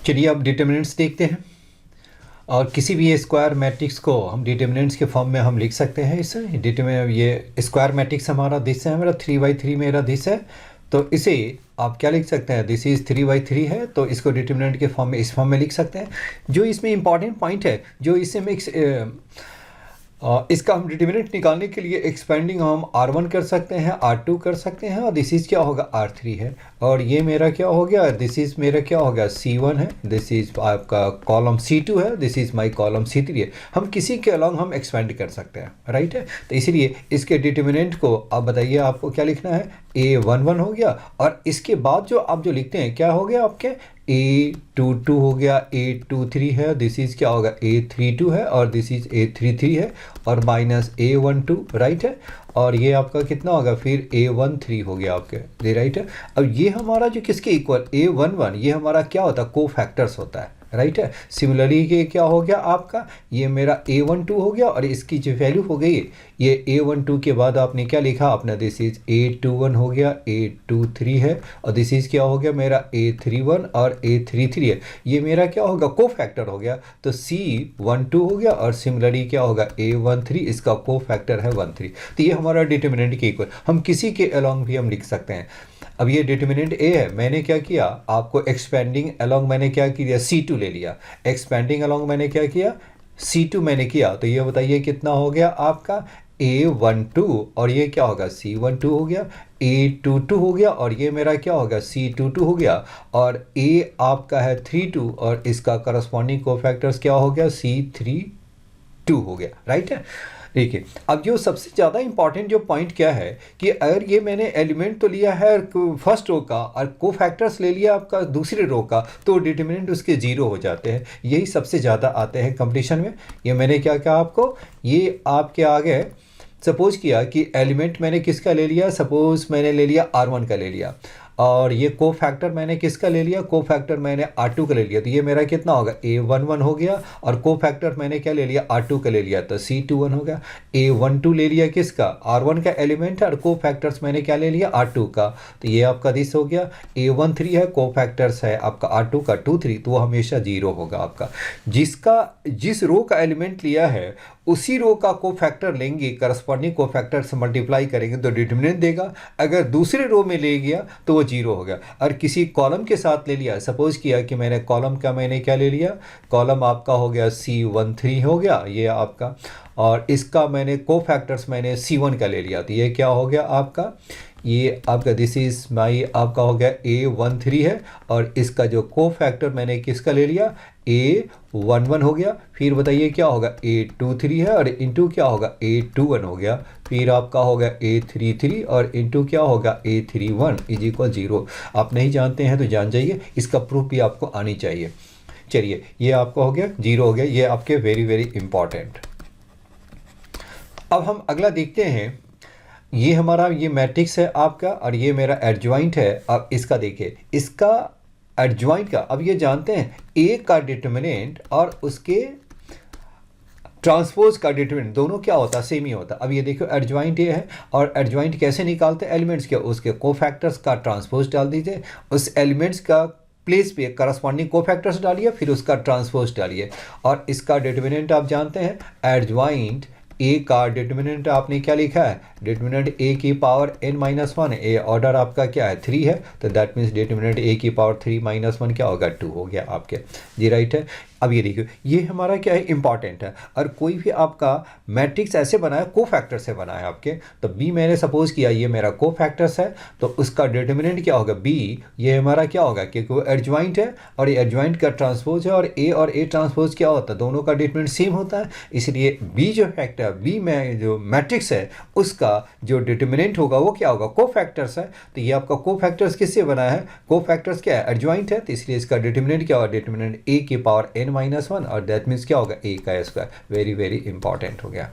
चलिए अब डिटर्मिनेंट्स देखते हैं। और किसी भी स्क्वायर मैट्रिक्स को हम डिटर्मिनेंट्स के फॉर्म में हम लिख सकते हैं। इसे डिटर्मिनेंट ये स्क्वायर मैट्रिक्स हमारा दिस है, मेरा 3/3 मेरा दिस है, तो इसे आप क्या लिख सकते हैं, दिस इज़ 3/3 है, तो इसको डिटर्मिनेंट के फॉर्म में इस फॉर्म में लिख सकते हैं। जो इसमें इंपॉर्टेंट पॉइंट है, जो इससे मिक्स इसका हम डिटर्मिनेंट निकालने के लिए एक्सपेंडिंग हम R1 कर सकते हैं, R2 कर सकते हैं, और दिस इज़ क्या होगा R3 है, और ये मेरा क्या हो गया, दिस इज़ मेरा क्या होगा C1 है, दिस इज़ आपका कॉलम C2 है, this is my column C3 है। हम किसी के अलॉन्ग हम एक्सपेंड कर सकते हैं, राइट है। तो इसीलिए इसके डिटर्मिनेंट को आप बताइए आपको क्या लिखना है, A11 हो गया, और इसके बाद जो आप जो लिखते हैं क्या हो गया आपके A22 हो गया, A23 है, दिस इज़ क्या होगा A32 है, और दिस इज़ A33 है, और माइनस A12 राइट है, और ये आपका कितना होगा फिर A13 हो गया आपके, राइट है। अब ये हमारा जो किसके इक्वल A11, ये हमारा क्या होता है, को फैक्टर्स होता है, राइट है। सिमिलरली ये क्या हो गया आपका, ये मेरा A12 हो गया, और इसकी जो वैल्यू हो गई ये A12 के बाद आपने क्या लिखा अपना, दिस इज़ A21 हो गया, A23 है, और दिस इज़ क्या हो गया मेरा A31 और A33 है। ये मेरा क्या होगा, को फैक्टर हो गया, तो C12 हो गया, और सिमिलरली क्या होगा A13, इसका को फैक्टर है 13। तो ये हमारा डिटर्मिनेंट के इक्वल, हम किसी के अलॉन्ग भी हम लिख सकते हैं। अब ये डिटर्मिनेंट ए है, मैंने क्या किया आपको एक्सपेंडिंग अलॉन्ग मैंने क्या किया C2 ले लिया, एक्सपेंडिंग अलॉन्ग मैंने क्या किया C2 मैंने किया, तो ये बताइए कितना हो गया आपका A12, और ये क्या होगा C12 हो गया, A22 हो गया, और ये मेरा क्या होगा C22 हो गया, और A आपका है 32, और इसका करस्पॉन्डिंग कोफैक्टर्स क्या हो गया C32 हो गया, राइट है। देखिए अब जो सबसे ज़्यादा इंपॉर्टेंट जो पॉइंट क्या है कि अगर ये मैंने एलिमेंट तो लिया है फर्स्ट रो का और को फैक्टर्स ले लिया आपका दूसरे रो का, तो डिटर्मिनेंट उसके जीरो हो जाते हैं। यही सबसे ज़्यादा आते हैं कंपटीशन में। ये मैंने क्या कहा आपको, ये आपके आगे सपोज किया कि एलिमेंट मैंने किसका ले लिया, सपोज मैंने ले लिया R1 का ले लिया, और ये को फैक्टर मैंने किसका ले लिया, को फैक्टर मैंने R2 का ले लिया, तो ये मेरा कितना होगा A11 हो गया, और को फैक्टर मैंने क्या ले लिया R2 का ले लिया, तो C21 हो गया। A12 ले लिया किसका, R1 का एलिमेंट है, और को फैक्टर्स मैंने क्या ले लिया R2 का, तो ये आपका दिस हो गया। A13 है, को फैक्टर्स है आपका R2 का 2 3, तो वो हमेशा जीरो होगा आपका। जिस रो का एलिमेंट लिया है उसी रो का को फैक्टर लेंगे, करस्पॉन्डिंग को फैक्टर से मल्टीप्लाई करेंगे तो डिटर्मिनेंट देगा। अगर दूसरे रो में ले गया तो वो जीरो हो गया। और किसी कॉलम के साथ ले लिया, सपोज किया कि मैंने कॉलम का मैंने क्या ले लिया, कॉलम आपका हो गया C13 हो गया ये आपका, और इसका मैंने को फैक्टर्स मैंने C1 का ले लिया, तो ये क्या हो गया आपका, ये आपका दिस इज माई आपका हो गया A13 है, और इसका जो को फैक्टर मैंने किसका ले लिया A11 हो गया। फिर बताइए क्या होगा A23 है, और इंटू क्या होगा A21 हो गया। फिर आपका होगा A33 और इंटू क्या होगा A31 इज इक्वल 0। आप नहीं जानते हैं तो जान जाइए, इसका प्रूफ भी आपको आनी चाहिए। चलिए ये आपका हो गया 0 हो गया, ये आपके वेरी वेरी इंपॉर्टेंट। अब हम अगला देखते हैं, ये हमारा ये मैट्रिक्स है आपका, और ये मेरा एडजॉइंट है। अब इसका देखिए, इसका एडजॉइंट का अब ये जानते हैं ए का डिटर्मिनेंट और उसके ट्रांसपोज का डिटर्मिनेंट दोनों क्या होता है, सेम ही होता है। अब ये देखो एडजॉइंट ये है, और एडजॉइंट कैसे निकालते हैं एलिमेंट्स के, उसके कोफैक्टर्स का ट्रांसपोज डाल दीजिए, उस एलिमेंट्स का प्लेस पे करस्पॉन्डिंग कोफैक्टर्स डालिए, फिर उसका ट्रांसपोज डालिए, और इसका डिटर्मिनेंट आप जानते हैं एडजॉइंट ए का डिटर्मिनेंट आपने क्या लिखा है, डिटर्मिनेंट ए की पावर n-1, ए ऑर्डर आपका क्या है 3 है, तो दैट मीन्स डिटर्मिनेंट ए की पावर 3-1 क्या होगा 2 हो गया आपके, जी राइट है। अब ये देखिए ये हमारा क्या है इंपॉर्टेंट है, और कोई भी आपका मैट्रिक्स ऐसे बनाया को फैक्टर से बनाया आपके, तो बी मैंने सपोज किया ये मेरा को फैक्टर्स है, तो उसका डिटर्मिनेंट क्या होगा बी, ये हमारा क्या होगा क्योंकि वो एडजॉइंट है, और ये एडजॉइंट का ट्रांसपोज है, और ए ट्रांसपोज क्या होता है, दोनों का डिटर्मिनेंट सेम होता है, इसलिए बी जो फैक्टर बी में जो मैट्रिक्स है उसका जो डिटर्मिनेंट होगा वो क्या होगा को फैक्टर्स है। तो ये आपका को फैक्टर्स किससे बना है, को फैक्टर्स क्या है एडजॉइंट है, तो इसलिए इसका डिटर्मिनेंट क्या होगा, डिटर्मिनेंट ए की पावर n-1, और दैट मीन्स क्या होगा ए का स्क्वायर। वेरी वेरी इंपॉर्टेंट हो गया,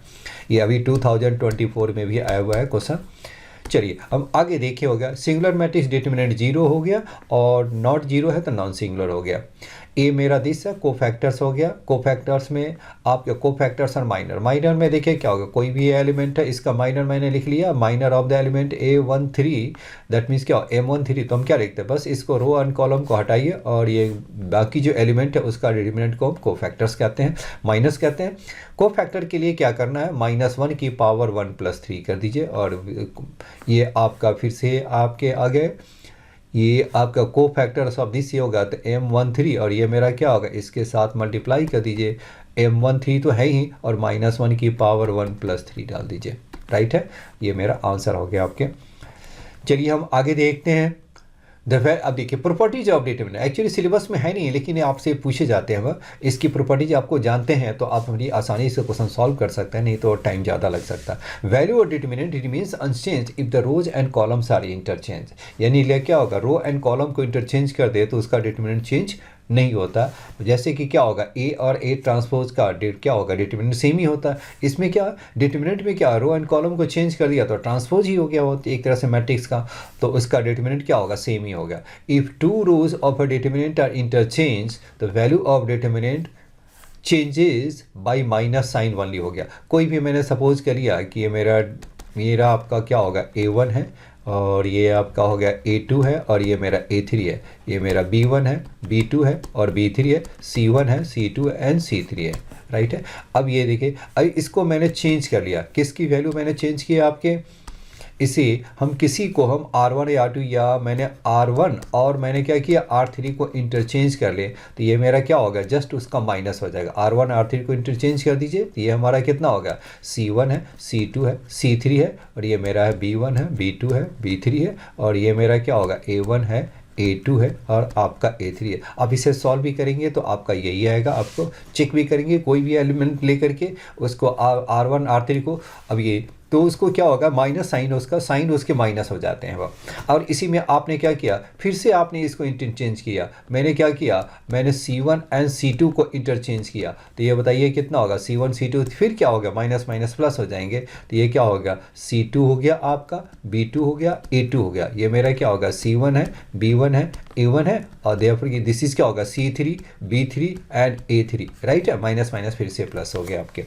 ये अभी 2024 में भी आया हुआ है क्वेश्चन। चलिए अब आगे देखिए, हो गया सिंगुलर मैट्रिक्स डिटर्मिनेंट 0 हो गया, और नॉट 0 है तो नॉन सिंगुलर हो गया। ए मेरा दिस है, कोफैक्टर्स हो गया। कोफैक्टर्स में आपके कोफैक्टर्स और माइनर, माइनर में देखिए क्या होगा, कोई भी एलिमेंट है इसका माइनर मैंने लिख लिया, minor of the element A13, that means क्या M13, तो हम क्या लिखते हैं, बस इसको रो एंड कॉलम को हटाइए और ये बाकी जो एलिमेंट है उसका डिटरमिनेंट को हम कोफैक्टर्स कहते हैं, माइनस कहते हैं। कोफैक्टर के लिए क्या करना है, -1 की पावर 1+3 कर दीजिए, और ये आपका फिर से आपके आगे ये आपका कोफैक्टर्स ऑफ दिस ये होगा तो M13, और ये मेरा क्या होगा, इसके साथ मल्टीप्लाई कर दीजिए, M13 तो है ही, और -1 की पावर 1+3 डाल दीजिए, राइट है। ये मेरा आंसर हो गया आपके। चलिए हम आगे देखते हैं। अब देखिए properties of determinant, actually syllabus में है नहीं लेकिन आपसे पूछे जाते हैं, वह इसकी प्रॉपर्टीज आपको जानते हैं तो आप बड़ी आसानी से क्वेश्चन सॉल्व कर सकते हैं, नहीं तो टाइम ज़्यादा लग सकता है। Value of determinant remains unchange if the rows and columns are interchange, यानी क्या होगा, रो एंड कॉलम को इंटरचेंज कर दे तो उसका डिटरमिनेंट चेंज नहीं होता। जैसे कि क्या होगा, ए और ए ट्रांसपोज का क्या होगा, डिटरमिनेंट सेम ही होता है। इसमें क्या डिटरमिनेंट में क्या, रो एंड कॉलम को चेंज कर दिया तो ट्रांसपोज ही हो गया होता एक तरह से मैट्रिक्स का, तो उसका डिटरमिनेंट क्या होगा, सेम ही होगा। If two rows of a determinant are interchange the value of determinant changes by minus sign only हो गया। कोई भी मैंने सपोज कर लिया कि ये मेरा आपका क्या होगा A1 है, और ये आपका हो गया A2 है, और ये मेरा A3 है, ये मेरा B1 है, B2 है और B3 है, C1 है, C2 है एंड C3 है, राइट है। अब ये देखिए, अब इसको मैंने चेंज कर लिया, किसकी वैल्यू मैंने चेंज किया आपके, इसे हम किसी को हम R1 या R2 या मैंने R1 और मैंने क्या किया R3 को इंटरचेंज कर ले तो ये मेरा क्या होगा, जस्ट उसका माइनस हो जाएगा। R1 R3 को इंटरचेंज कर दीजिए तो ये हमारा कितना होगा, C1 है, C2 है, C3 है, और ये मेरा है B1 है, B2 है, B3 है, और ये मेरा क्या होगा A1 है, A2 है और आपका A3 है। अब इसे सॉल्व भी करेंगे तो आपका यही आएगा, आपको चेक भी करेंगे कोई भी एलिमेंट लेकर के उसको R1 R3 को, अब ये तो उसको क्या होगा, माइनस साइन, उसका साइन उसके माइनस हो जाते हैं वो। और इसी में आपने क्या किया, फिर से आपने इसको इंटरचेंज किया, मैंने क्या किया, मैंने C1 एंड C2 को इंटरचेंज किया, तो ये बताइए कितना होगा, C1 C2 फिर क्या होगा, माइनस माइनस प्लस हो जाएंगे, तो ये क्या होगा, C2 हो गया आपका, B2 हो गया, A2 हो गया, ये मेरा क्या होगा, C1 है, B1 है, A1 है, और देयरफॉर दिस इज क्या होगा, C3 B3 and A3, right है। माइनस माइनस फिर से प्लस हो गया आपके।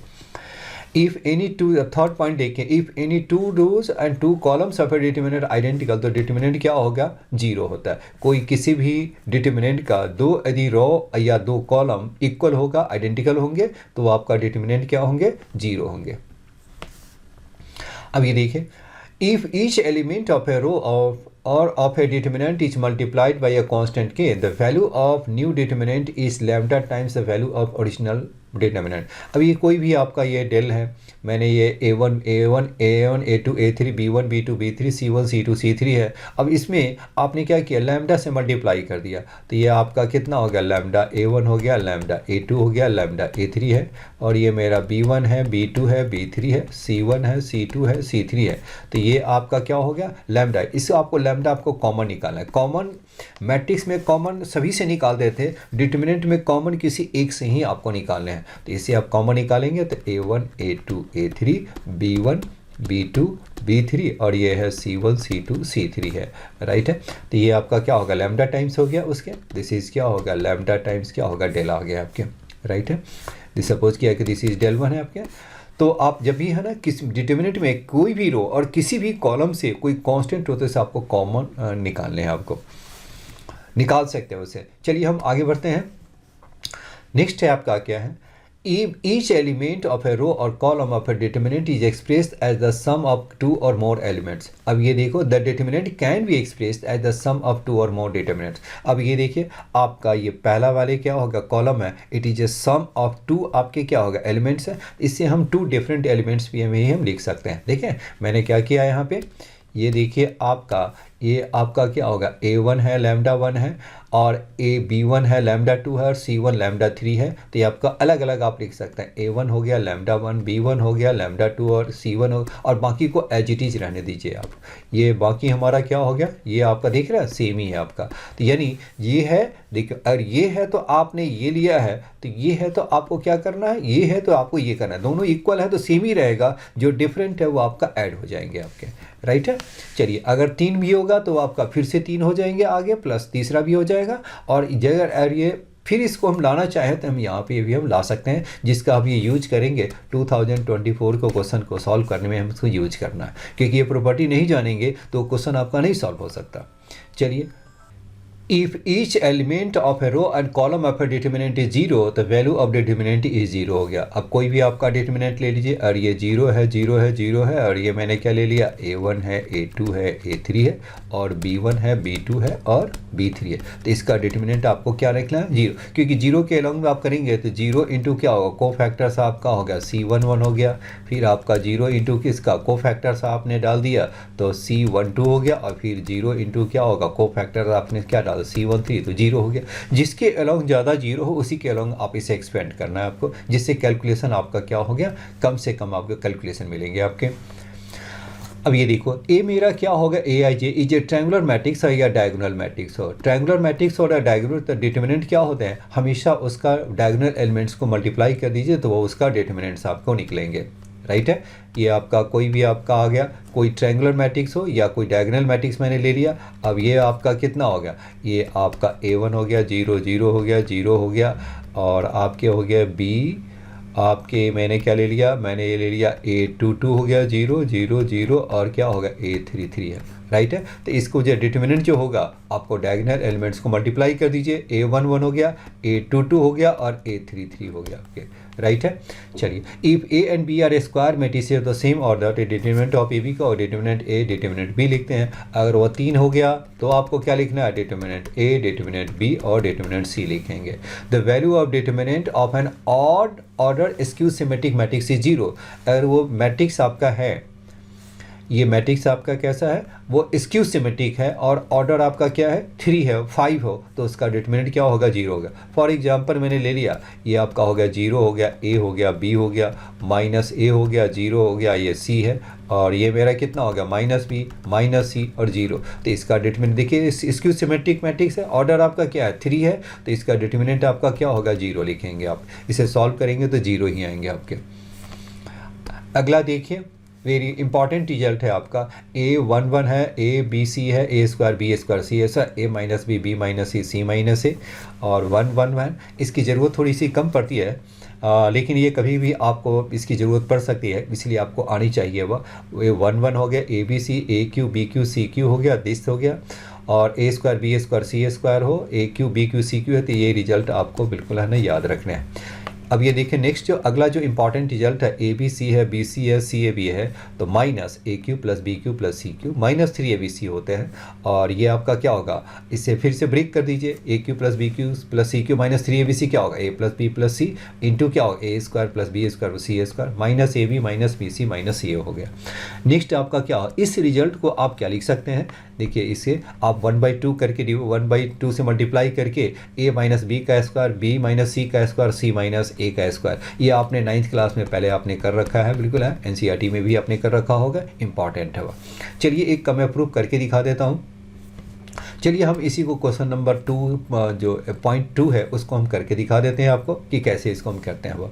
If any two, third point देखें, if any two rows and two columns of a determinant identical, तो डिटरमिनेंट क्या होगा, जीरो होता है। कोई किसी भी डिटरमिनेंट का दो यदि रो या दो कॉलम इक्वल होगा, आइडेंटिकल होंगे, तो आपका डिटरमिनेंट क्या होंगे, जीरो होंगे। अब ये देखिए, if each element of a row of a determinant is multiplied by a constant k, the value of new determinant is lambda times the value of original determinant. अब ये कोई भी आपका ये डेल है, मैंने ये A1 A2 A3 B1 B2 B3 C1 C2 C3 है। अब इसमें आपने क्या किया, लैम्डा से मल्टीप्लाई कर दिया, तो ये आपका कितना हो गया, लैम्डा A1 हो गया, लैम्डा A2 हो गया, लैम्डा A3 है, और ये मेरा B1 है, B2 है, B3 है, C1 है, C2 है, C3 है, तो ये आपका क्या हो गया, लैम्डा। इससे आपको लैम्डा आपको कॉमन निकालना है। कॉमन मैट्रिक्स में कॉमन सभी से निकाल देते, डिटरमिनेंट में कॉमन किसी एक से ही आपको निकालने हैं, तो इसे आप कॉमन निकालेंगे तो A1 A2 A3 B1 B2 B3 और ये है C1 C2 C3 है, राइट है। तो ये आपका क्या होगा, लैम्डा टाइम्स हो गया उसके, दिस इज क्या होगा, लैम्डा टाइम्स क्या होगा, डेल आ गया आपके, राइट है। दिस सपोज किया कि दिस इज डेल 1 है आपके। तो आप जब भी है ना किस डिटरमिनेंट में कोई भी रो और किसी भी कॉलम से कोई कांस्टेंट होते से आपको कॉमन निकालने हैं, आपको निकाल सकते हैं उसे। चलिए हम आगे बढ़ते हैं। नेक्स्ट है आपका क्या है, each element of a row or column of a determinant is expressed as the sum of two or more elements। अब ये देखो, the determinant can be expressed as the sum of two or more determinants। अब ये देखिए आपका ये पहला वाले क्या होगा, कॉलम है, it is a sum of two आपके क्या होगा, एलिमेंट्स है। इससे हम टू डिफरेंट एलिमेंट्स भी हम लिख सकते हैं। देखिए मैंने क्या किया यहाँ पे, ये देखिए आपका ये आपका क्या होगा, A1 है, लैम्डा 1 है, और B1 है, लैम्डा 2 है, और C1 लैम्डा 3 है। तो ये आपका अलग अलग आप लिख सकते हैं, A1 हो गया, लैम्डा 1, B1 हो गया, लैम्डा 2 और C1 हो, और बाकी को एज इट इज रहने दीजिए आप। ये बाकी हमारा क्या हो गया, ये आपका देख रहा है सेम ही है आपका। तो यानी ये है, देखिए अगर ये है तो आपने ये लिया है, तो ये है तो आपको क्या करना है, ये है तो आपको ये करना है, दोनों इक्वल है तो सेम ही रहेगा, जो डिफरेंट है वो आपका ऐड हो जाएंगे आपके, राइट है। चलिए अगर 3 भी होगा तो आपका फिर से 3 हो जाएंगे आगे, प्लस तीसरा भी हो जाएगा, और अगर ये फिर इसको हम लाना चाहें तो हम यहाँ पे भी हम ला सकते हैं, जिसका हम ये यूज करेंगे 2024 को क्वेश्चन को सॉल्व करने में हम इसको यूज करना है, क्योंकि ये प्रॉपर्टी नहीं जानेंगे तो क्वेश्चन आपका नहीं सॉल्व हो सकता। चलिए, if each element of a row and column of a determinant is zero, the value of determinant is zero हो गया। अब कोई भी आपका determinant ले लीजिए, और ये जीरो है, जीरो है, जीरो है, और ये मैंने क्या ले लिया, A1 है, A2 है, A3 है, और B1 है, B2 है, और B3 है। तो इसका determinant आपको क्या रखना है, जीरो, क्योंकि जीरो के अलॉन्ग में आप करेंगे तो जीरो इंटू क्या होगा, को फैक्टर्स आपका हो गया C11 हो गया, फिर आपका जीरो इंटू किसका, को फैक्टर्स आपने डाल दिया तो C12 हो गया, और फिर जीरो इंटू क्या होगा, को फैक्टर आपने क्या डाला C13, तो जीरो हो गया। जिसके अलॉन्ग ज़्यादा जीरो हो उसी के अलॉन्ग आप इसे एक्सपेंड करना है आपको, जिससे कैलकुलेशन आपका क्या हो गया, कम से कम आपको कैलकुलेशन मिलेंगे आपके। अब ये देखो, ए मेरा क्या होगा, ए आई जे इज ए ट्रायंगुलर मैट्रिक्स हो या डायगोनल मैट्रिक्स हो। ट्रायंगुलर मैट्रिक्स और डायगोनल, तो डिटर्मिनेंट क्या होते हैं, हमेशा उसका डायगोनल एलिमेंट्स को मल्टीप्लाई कर दीजिए तो वो उसका डिटर्मिनेंट्स आपको निकलेंगे, राइट है। ये आपका कोई भी आपका आ गया, कोई ट्रायंगुलर मैट्रिक्स हो या कोई डायगोनल मैट्रिक्स मैंने ले लिया। अब ये आपका कितना हो गया, ये आपका A1 हो गया, जीरो जीरो हो गया, जीरो हो गया, और आपके हो गया B, आपके मैंने क्या ले लिया, मैंने ये ले लिया A22 हो गया, जीरो जीरो जीरो, और क्या होगा A33 है, राइट है। तो इसको जो डिटर्मिनेंट जो होगा आपको डायगोनल एलिमेंट्स को मल्टीप्लाई कर दीजिए, A11 हो गया, A22 हो गया, और A33 हो गया आपके, राइट है। चलिए, if A and B are square matrices of the same order, तो डिटर्मिनेंट ऑफ AB का और डिटर्मिनेंट A डिटर्मिनेंट B लिखते हैं। अगर वो 3 हो गया तो आपको क्या लिखना है, डिटर्मिनेंट A, डिटर्मिनेंट B और डिटर्मिनेंट C लिखेंगे। The value of determinant of an odd order skew symmetric matrix is zero. अगर वो मैट्रिक्स आपका है, ये मैट्रिक्स आपका कैसा है, वो स्क्यू सिमेट्रिक है और ऑर्डर आपका क्या है, 3 है, 5 हो, तो उसका डिटर्मिनेंट क्या होगा, जीरो होगा। फॉर एग्जांपल मैंने ले लिया, ये आपका हो गया जीरो हो गया, A हो गया, B हो गया, माइनस A हो गया, जीरो हो गया, ये C है, और ये मेरा कितना हो गया, माइनस B, माइनस C और जीरो। तो इसका डिटर्मिनेंट देखिए, स्क्यू सिमेट्रिक मैट्रिक्स है, ऑर्डर आपका क्या है, 3 है, तो इसका डिटर्मिनेंट आपका क्या होगा, जीरो लिखेंगे आप। इसे सॉल्व करेंगे तो जीरो ही आएंगे आपके। अगला देखिए, वेरी इंपॉर्टेंट रिजल्ट है आपका, A11 है, ABC है, A square B square C है, sir A minus B, B minus C minus A, और 1 इसकी ज़रूरत थोड़ी सी कम पड़ती है, लेकिन ये कभी भी आपको इसकी ज़रूरत पड़ सकती है, इसलिए आपको आनी चाहिए वह। 1 हो गया, ABC, AQ BQ CQ हो गया, दिस हो गया, और A square B square C square हो, AQ BQ CQ है, तो ये रिजल्ट आपको बिल्कुल है ना याद रखना है। अब ये देखिए, नेक्स्ट जो अगला जो इंपॉर्टेंट रिजल्ट है, ABC है, BC है, CAB है, तो minus AQ plus BQ plus CQ minus 3ABC होते हैं, और ये आपका क्या होगा, इससे फिर से ब्रेक कर दीजिए, AQ plus BQ plus CQ minus 3ABC क्या होगा, A plus B plus C into क्या होगा, A square plus B square C square minus AB minus BC minus A हो गया। नेक्स्ट आपका क्या हो, इस रिजल्ट को आप क्या लिख सकते हैं, देखिए इसे आप 1/2 करके 1/2 से मल्टीप्लाई करके A माइनस B का स्क्वायर, B माइनस C का स्क्वायर, C माइनस A का स्क्वायर, ये आपने 9th क्लास में पहले आपने कर रखा है, बिल्कुल है, NCERT में भी आपने कर रखा होगा, इंपॉर्टेंट है वो। चलिए एक का मैं प्रूफ करके दिखा देता हूँ। चलिए हम इसी को क्वेश्चन नंबर 2 जो पॉइंट 2 है उसको हम करके दिखा देते हैं आपको कि कैसे इसको हम करते हैं वो।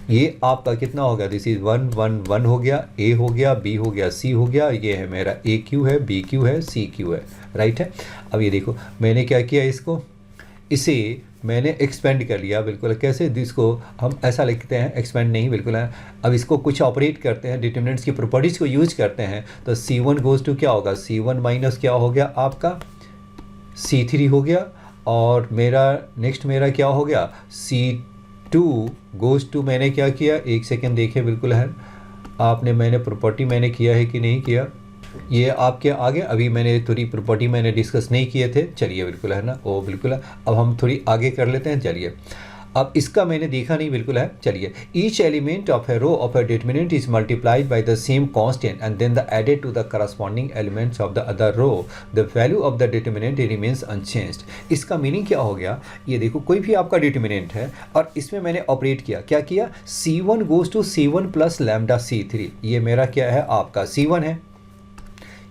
ये आपका कितना होगा, दिस इज़ 1 1 1 हो गया, A हो गया, B हो गया, C हो गया, ये है मेरा AQ है, BQ है, CQ है, राइट है। अब ये देखो मैंने क्या किया, इसको इसे मैंने एक्सपेंड कर लिया, बिल्कुल कैसे, इसको हम ऐसा लिखते हैं, एक्सपेंड नहीं बिल्कुल है। अब इसको कुछ ऑपरेट करते हैं, डिटर्मिनेंट्स की प्रॉपर्टीज़ को यूज करते हैं, तो C1 गोज़ टू क्या होगा, C1 माइनस क्या हो गया आपका C3 हो गया, और मेरा नेक्स्ट मेरा क्या हो गया, C2 गोज़ टू, मैंने क्या किया, एक सेकेंड देखिए, बिल्कुल है आपने, मैंने प्रॉपर्टी मैंने किया है कि नहीं किया, ये आपके आगे अभी मैंने थोड़ी प्रॉपर्टी मैंने डिस्कस नहीं किए थे, चलिए बिल्कुल है ना, वो बिल्कुल है। अब हम थोड़ी आगे कर लेते हैं, चलिए अब इसका मैंने देखा नहीं, बिल्कुल है। चलिए, each element of a row of a determinant is multiplied by the same constant and then the added to the corresponding elements of the other row, the value of the determinant remains unchanged. इसका meaning क्या हो गया, ये देखो कोई भी आपका determinant है और इसमें मैंने ऑपरेट किया, क्या किया, C1 goes to C1 plus lambda C3, ये मेरा क्या है आपका C1 है,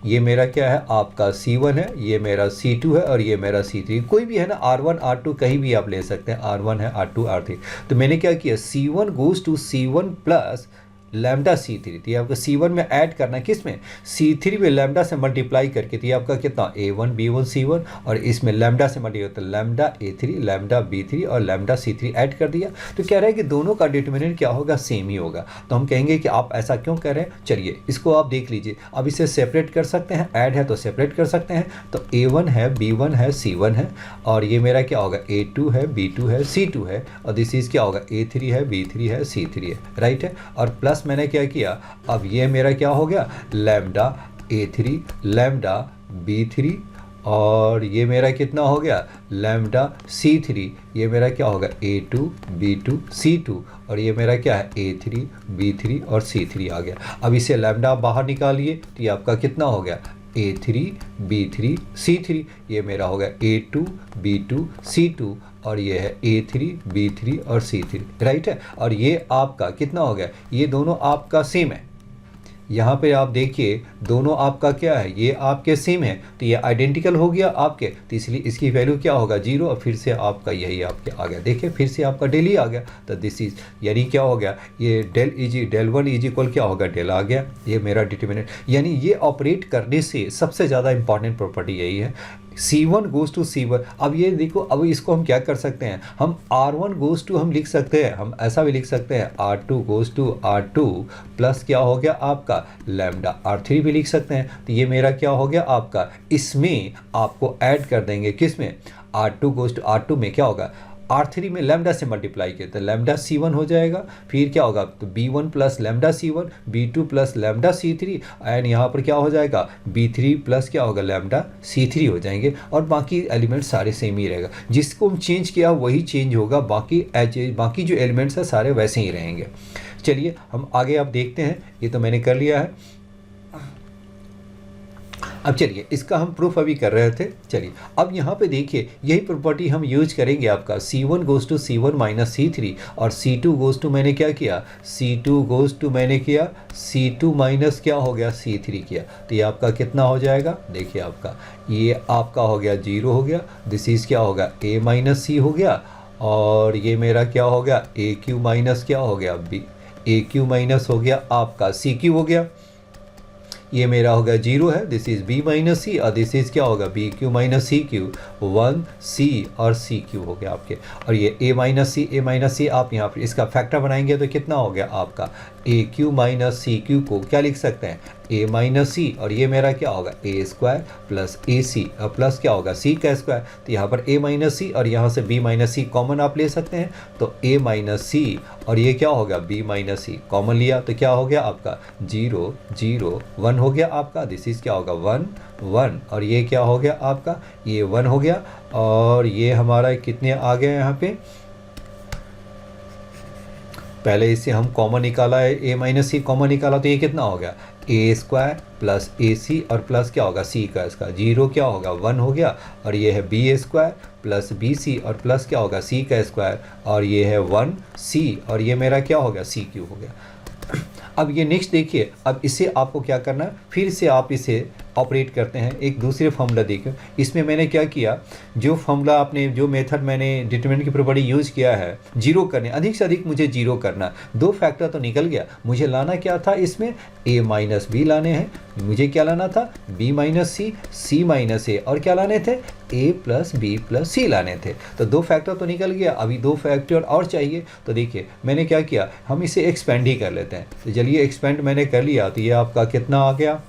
ये मेरा क्या है आपका C1 है, ये मेरा C2 है, और ये मेरा C3, कोई भी है ना, R1 R2 कहीं भी आप ले सकते हैं, R1 है, R2 R3। तो मैंने क्या किया, C1 goes to C1 plus lambda C3, तो ये आपका C1 में ऐड करना है किस में, C3 में लैम्डा से मल्टीप्लाई करके, तो ये आपका कितना A1 B1 C1, और इसमें लैम्डा से मल्टीप्लाई, तो लैम्डा A3 लैम्डा B3 और लैम्डा C3 ऐड कर दिया। तो कह रहा है कि दोनों का डिटरमिनेंट क्या होगा, सेम ही होगा। तो हम कहेंगे कि आप ऐसा क्यों कर रहे हैं, चलिए इसको आप देख लीजिए। अब इसे सेपरेट कर सकते हैं, ऐड है तो सेपरेट कर सकते हैं। तो A1 है B1 है C1 है, और ये मेरा क्या होगा A2 है B2 है C2 है, और दिस इज क्या होगा A3 है B3 है C3 है, राइट है। और प्लस मैंने क्या किया, अब ये मेरा क्या हो गया लैम्डा A3 लैम्डा B3, और ये मेरा कितना हो गया लैम्डा C3, ये मेरा क्या होगा A2 B2 C2, और ये मेरा क्या है A3 B3 और C3 आ गया। अब इसे लैम्डा आप बाहर निकालिए तो ये आपका कितना हो गया A3 B3 C3, ये मेरा हो गया A2 B2 C2, और ये है A3 B3 और C3, राइट है। और ये आपका कितना हो गया, ये दोनों आपका सेम है। यहाँ पे आप देखिए दोनों आपका क्या है, ये आपके सेम है, तो ये आइडेंटिकल हो गया आपके, तो इसलिए इसकी वैल्यू क्या होगा 0, और फिर से आपका यही आपके आ गया। देखिए फिर से आपका डेल ही आ गया, तो दिस इज यानी क्या हो गया, ये डेल 1 इज इक्वल क्या होगा डेल आ गया, ये मेरा डिटरमिनेंट। यानी ये ऑपरेट करने से सबसे ज़्यादा इंपॉर्टेंट प्रॉपर्टी यही है, C1 गोज़ टू C1। अब ये देखो, अब इसको हम क्या कर सकते हैं, हम R1 गोज़ टू हम लिख सकते हैं, हम ऐसा भी लिख सकते हैं R2 goes to R2 plus क्या हो गया आपका लैम्डा R3 भी लिख सकते हैं। तो ये मेरा क्या हो गया आपका, इसमें आपको ऐड कर देंगे किस में, R2 गोज़ टू R2 में क्या होगा R3 में लैम्डा से मल्टीप्लाई किया तो लैम्डा C1 हो जाएगा, फिर क्या होगा तो B1 plus lambda C1 B2 plus lambda C3, and यहाँ पर क्या हो जाएगा B3 प्लस क्या होगा लैम्डा C3 हो जाएंगे, और बाकी एलिमेंट सारे सेम ही रहेगा। जिसको हम चेंज किया वही चेंज होगा, बाकी जो एलिमेंट्स है सारे वैसे ही रहेंगे। चलिए हम आगे आप देखते हैं, ये तो मैंने कर लिया है। अब चलिए इसका हम प्रूफ अभी कर रहे थे। चलिए अब यहाँ पे देखिए यही प्रॉपर्टी हम यूज करेंगे, आपका C1 goes to C1 minus C3, और C2 गोज़ टू मैंने क्या किया, C2 गोज़ टू मैंने किया C2 माइनस क्या हो गया C3 किया, तो ये आपका कितना हो जाएगा, देखिए आपका ये आपका हो गया 0 हो गया, दिस इज़ क्या होगा A माइनस C हो गया, और ये मेरा क्या हो गया AQ माइनस क्या हो गया AQ माइनस हो गया आपका CQ हो गया, ये मेरा होगा 0 है, दिस इज B माइनस सी, और दिस इज क्या होगा BQ माइनस CQ 1 C और CQ हो गया आपके, और ये A माइनस सी आप यहाँ पर इसका फैक्टर बनाएंगे तो कितना हो गया आपका AQ माइनस CQ को क्या लिख सकते हैं A माइनस सी, और ये मेरा क्या होगा A स्क्वायर प्लस AC और प्लस क्या होगा C का स्क्वायर, तो यहाँ पर A माइनस सी और यहाँ से B माइनस सी कॉमन आप ले सकते हैं, तो A माइनस सी और ये क्या होगा B माइनस सी कॉमन लिया तो क्या हो गया आपका 0 0 1 हो गया आपका, दिस इज क्या होगा 1 1, और ये क्या हो गया आपका ये 1 हो गया, और ये हमारा कितने आ गए यहाँ पे, पहले इसे हम कॉमन निकाला है A माइनस सी कॉमन निकाला, तो ये कितना हो गया A स्क्वायर प्लस AC और प्लस क्या होगा C का इसका 0 क्या होगा 1 हो गया, और ये है B स्क्वायर प्लस BC और प्लस क्या होगा C का स्क्वायर, और ये है 1 C, और ये मेरा क्या हो गया CQ हो गया। अब ये नेक्स्ट देखिए, अब इसे आपको क्या करना है, फिर से आप इसे ऑपरेट करते हैं एक दूसरे फॉर्मूला देखो। इसमें मैंने क्या किया, जो फॉर्मूला आपने जो मेथड मैंने डिटरमिनेंट की प्रॉपर्टी यूज़ किया है, जीरो करने अधिक से अधिक मुझे जीरो करना, दो फैक्टर तो निकल गया, मुझे लाना क्या था इसमें A माइनस बी लाने हैं, मुझे क्या लाना था B minus C C minus A, और क्या लाने थे A plus B plus C लाने थे। तो दो फैक्टर तो निकल गया, अभी दो फैक्टर और चाहिए। तो देखिए मैंने क्या किया, हम इसे एक्सपेंड ही कर लेते हैं। तो चलिए एक्सपेंड मैंने कर लिया, तो ये आपका कितना आ गया,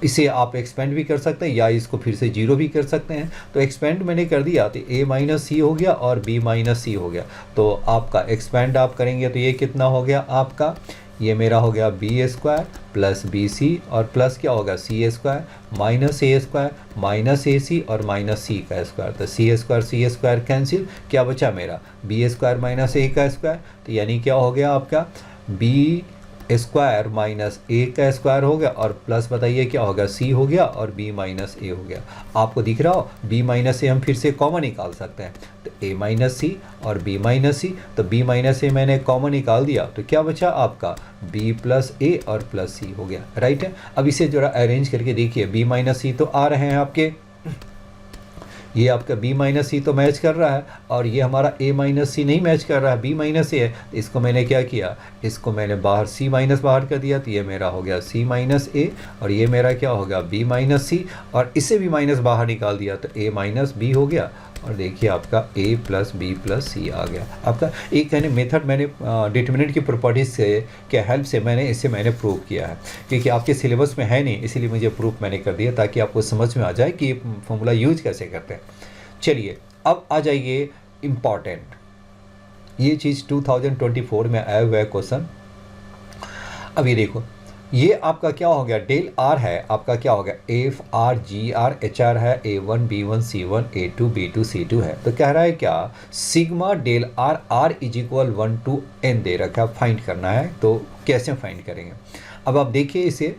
इसे आप एक्सपेंड भी कर सकते हैं या इसको फिर से जीरो भी कर सकते हैं। तो एक्सपेंड मैंने कर दिया तो A माइनस सी हो गया और B माइनस सी हो गया। तो आपका एक्सपेंड आप करेंगे तो ये कितना हो गया आपका, ये मेरा हो गया B स्क्वायर प्लस BC और प्लस क्या होगा C square minus A square minus AC और माइनस C का स्क्वायर। तो C स्क्वायर कैंसिल, क्या बचा मेरा B स्क्वायर माइनस A का स्क्वायर, तो यानी क्या हो गया आपका B स्क्वायर माइनस A का स्क्वायर हो गया और प्लस बताइए क्या होगा C हो गया और B माइनस A हो गया। आपको दिख रहा हो B माइनस A हम फिर से कॉमन निकाल सकते हैं, तो A माइनस C और B माइनस C, तो B माइनस A मैंने कॉमन निकाल दिया तो क्या बचा आपका B प्लस A और प्लस C हो गया, राइट है। अब इसे जरा अरेंज करके देखिए, B माइनस C तो आ रहे हैं आपके, ये आपका b माइनस सी तो मैच कर रहा है, और ये हमारा a माइनस सी नहीं मैच कर रहा है, b माइनस ए है। तो इसको मैंने क्या किया, इसको मैंने बाहर c माइनस बाहर कर दिया, तो ये मेरा हो गया c माइनस ए, और ये मेरा क्या हो गया b माइनस सी, और इससे भी माइनस बाहर निकाल दिया तो a माइनस बी हो गया। और देखिए आपका a प्लस बी प्लस सी आ गया आपका। एक मैंने मेथड मैंने डिटर्मिनेंट की प्रॉपर्टीज से के हेल्प से मैंने प्रूव किया है, क्योंकि आपके सिलेबस में है नहीं, इसीलिए मुझे प्रूफ मैंने कर दिया ताकि आपको समझ में आ जाए कि ये फॉर्मूला यूज कैसे करते हैं। चलिए अब आ जाइए इम्पॉर्टेंट, ये चीज़ 2024 में आया हुआ है क्वेश्चन। अब ये देखो, ये आपका क्या हो गया, डेल आर है आपका, क्या हो गया F R G R H R है, A1 B1 C1 A2 B2 C2 है। तो कह रहा है क्या, sigma del r r is equal 1 to n दे रखा है, फाइंड करना है। तो कैसे फाइंड करेंगे, अब आप देखिए इसे,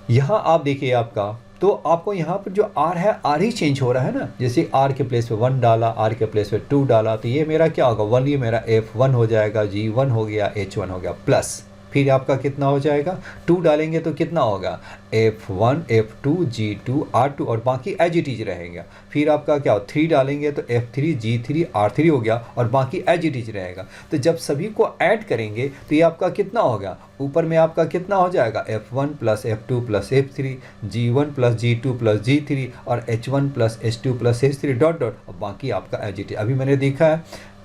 यहाँ आप देखिए आपका, तो आपको यहाँ पर जो r है r ही चेंज हो रहा है ना, जैसे r के प्लेस पे 1 डाला, r के प्लेस पे 2 डाला, तो ये मेरा क्या होगा 1, ये मेरा F1 हो जाएगा, G1 हो गया, H1 हो गया, प्लस फिर आपका कितना हो जाएगा 2 डालेंगे तो कितना होगा F1 F2 G2 R2, और बाकी एज इट इज रहेगा। फिर आपका क्या हो 3 डालेंगे तो F3 G3 R3 हो गया, और बाकी एज इट इज रहेगा। तो जब सभी को ऐड करेंगे तो ये आपका कितना होगा, ऊपर में आपका कितना हो जाएगा F1 plus F2 plus F3 G1 plus G2 plus G3 और H1 plus H2 plus H3 dot dot, और बाकी आपका एज इट इज। अभी मैंने देखा है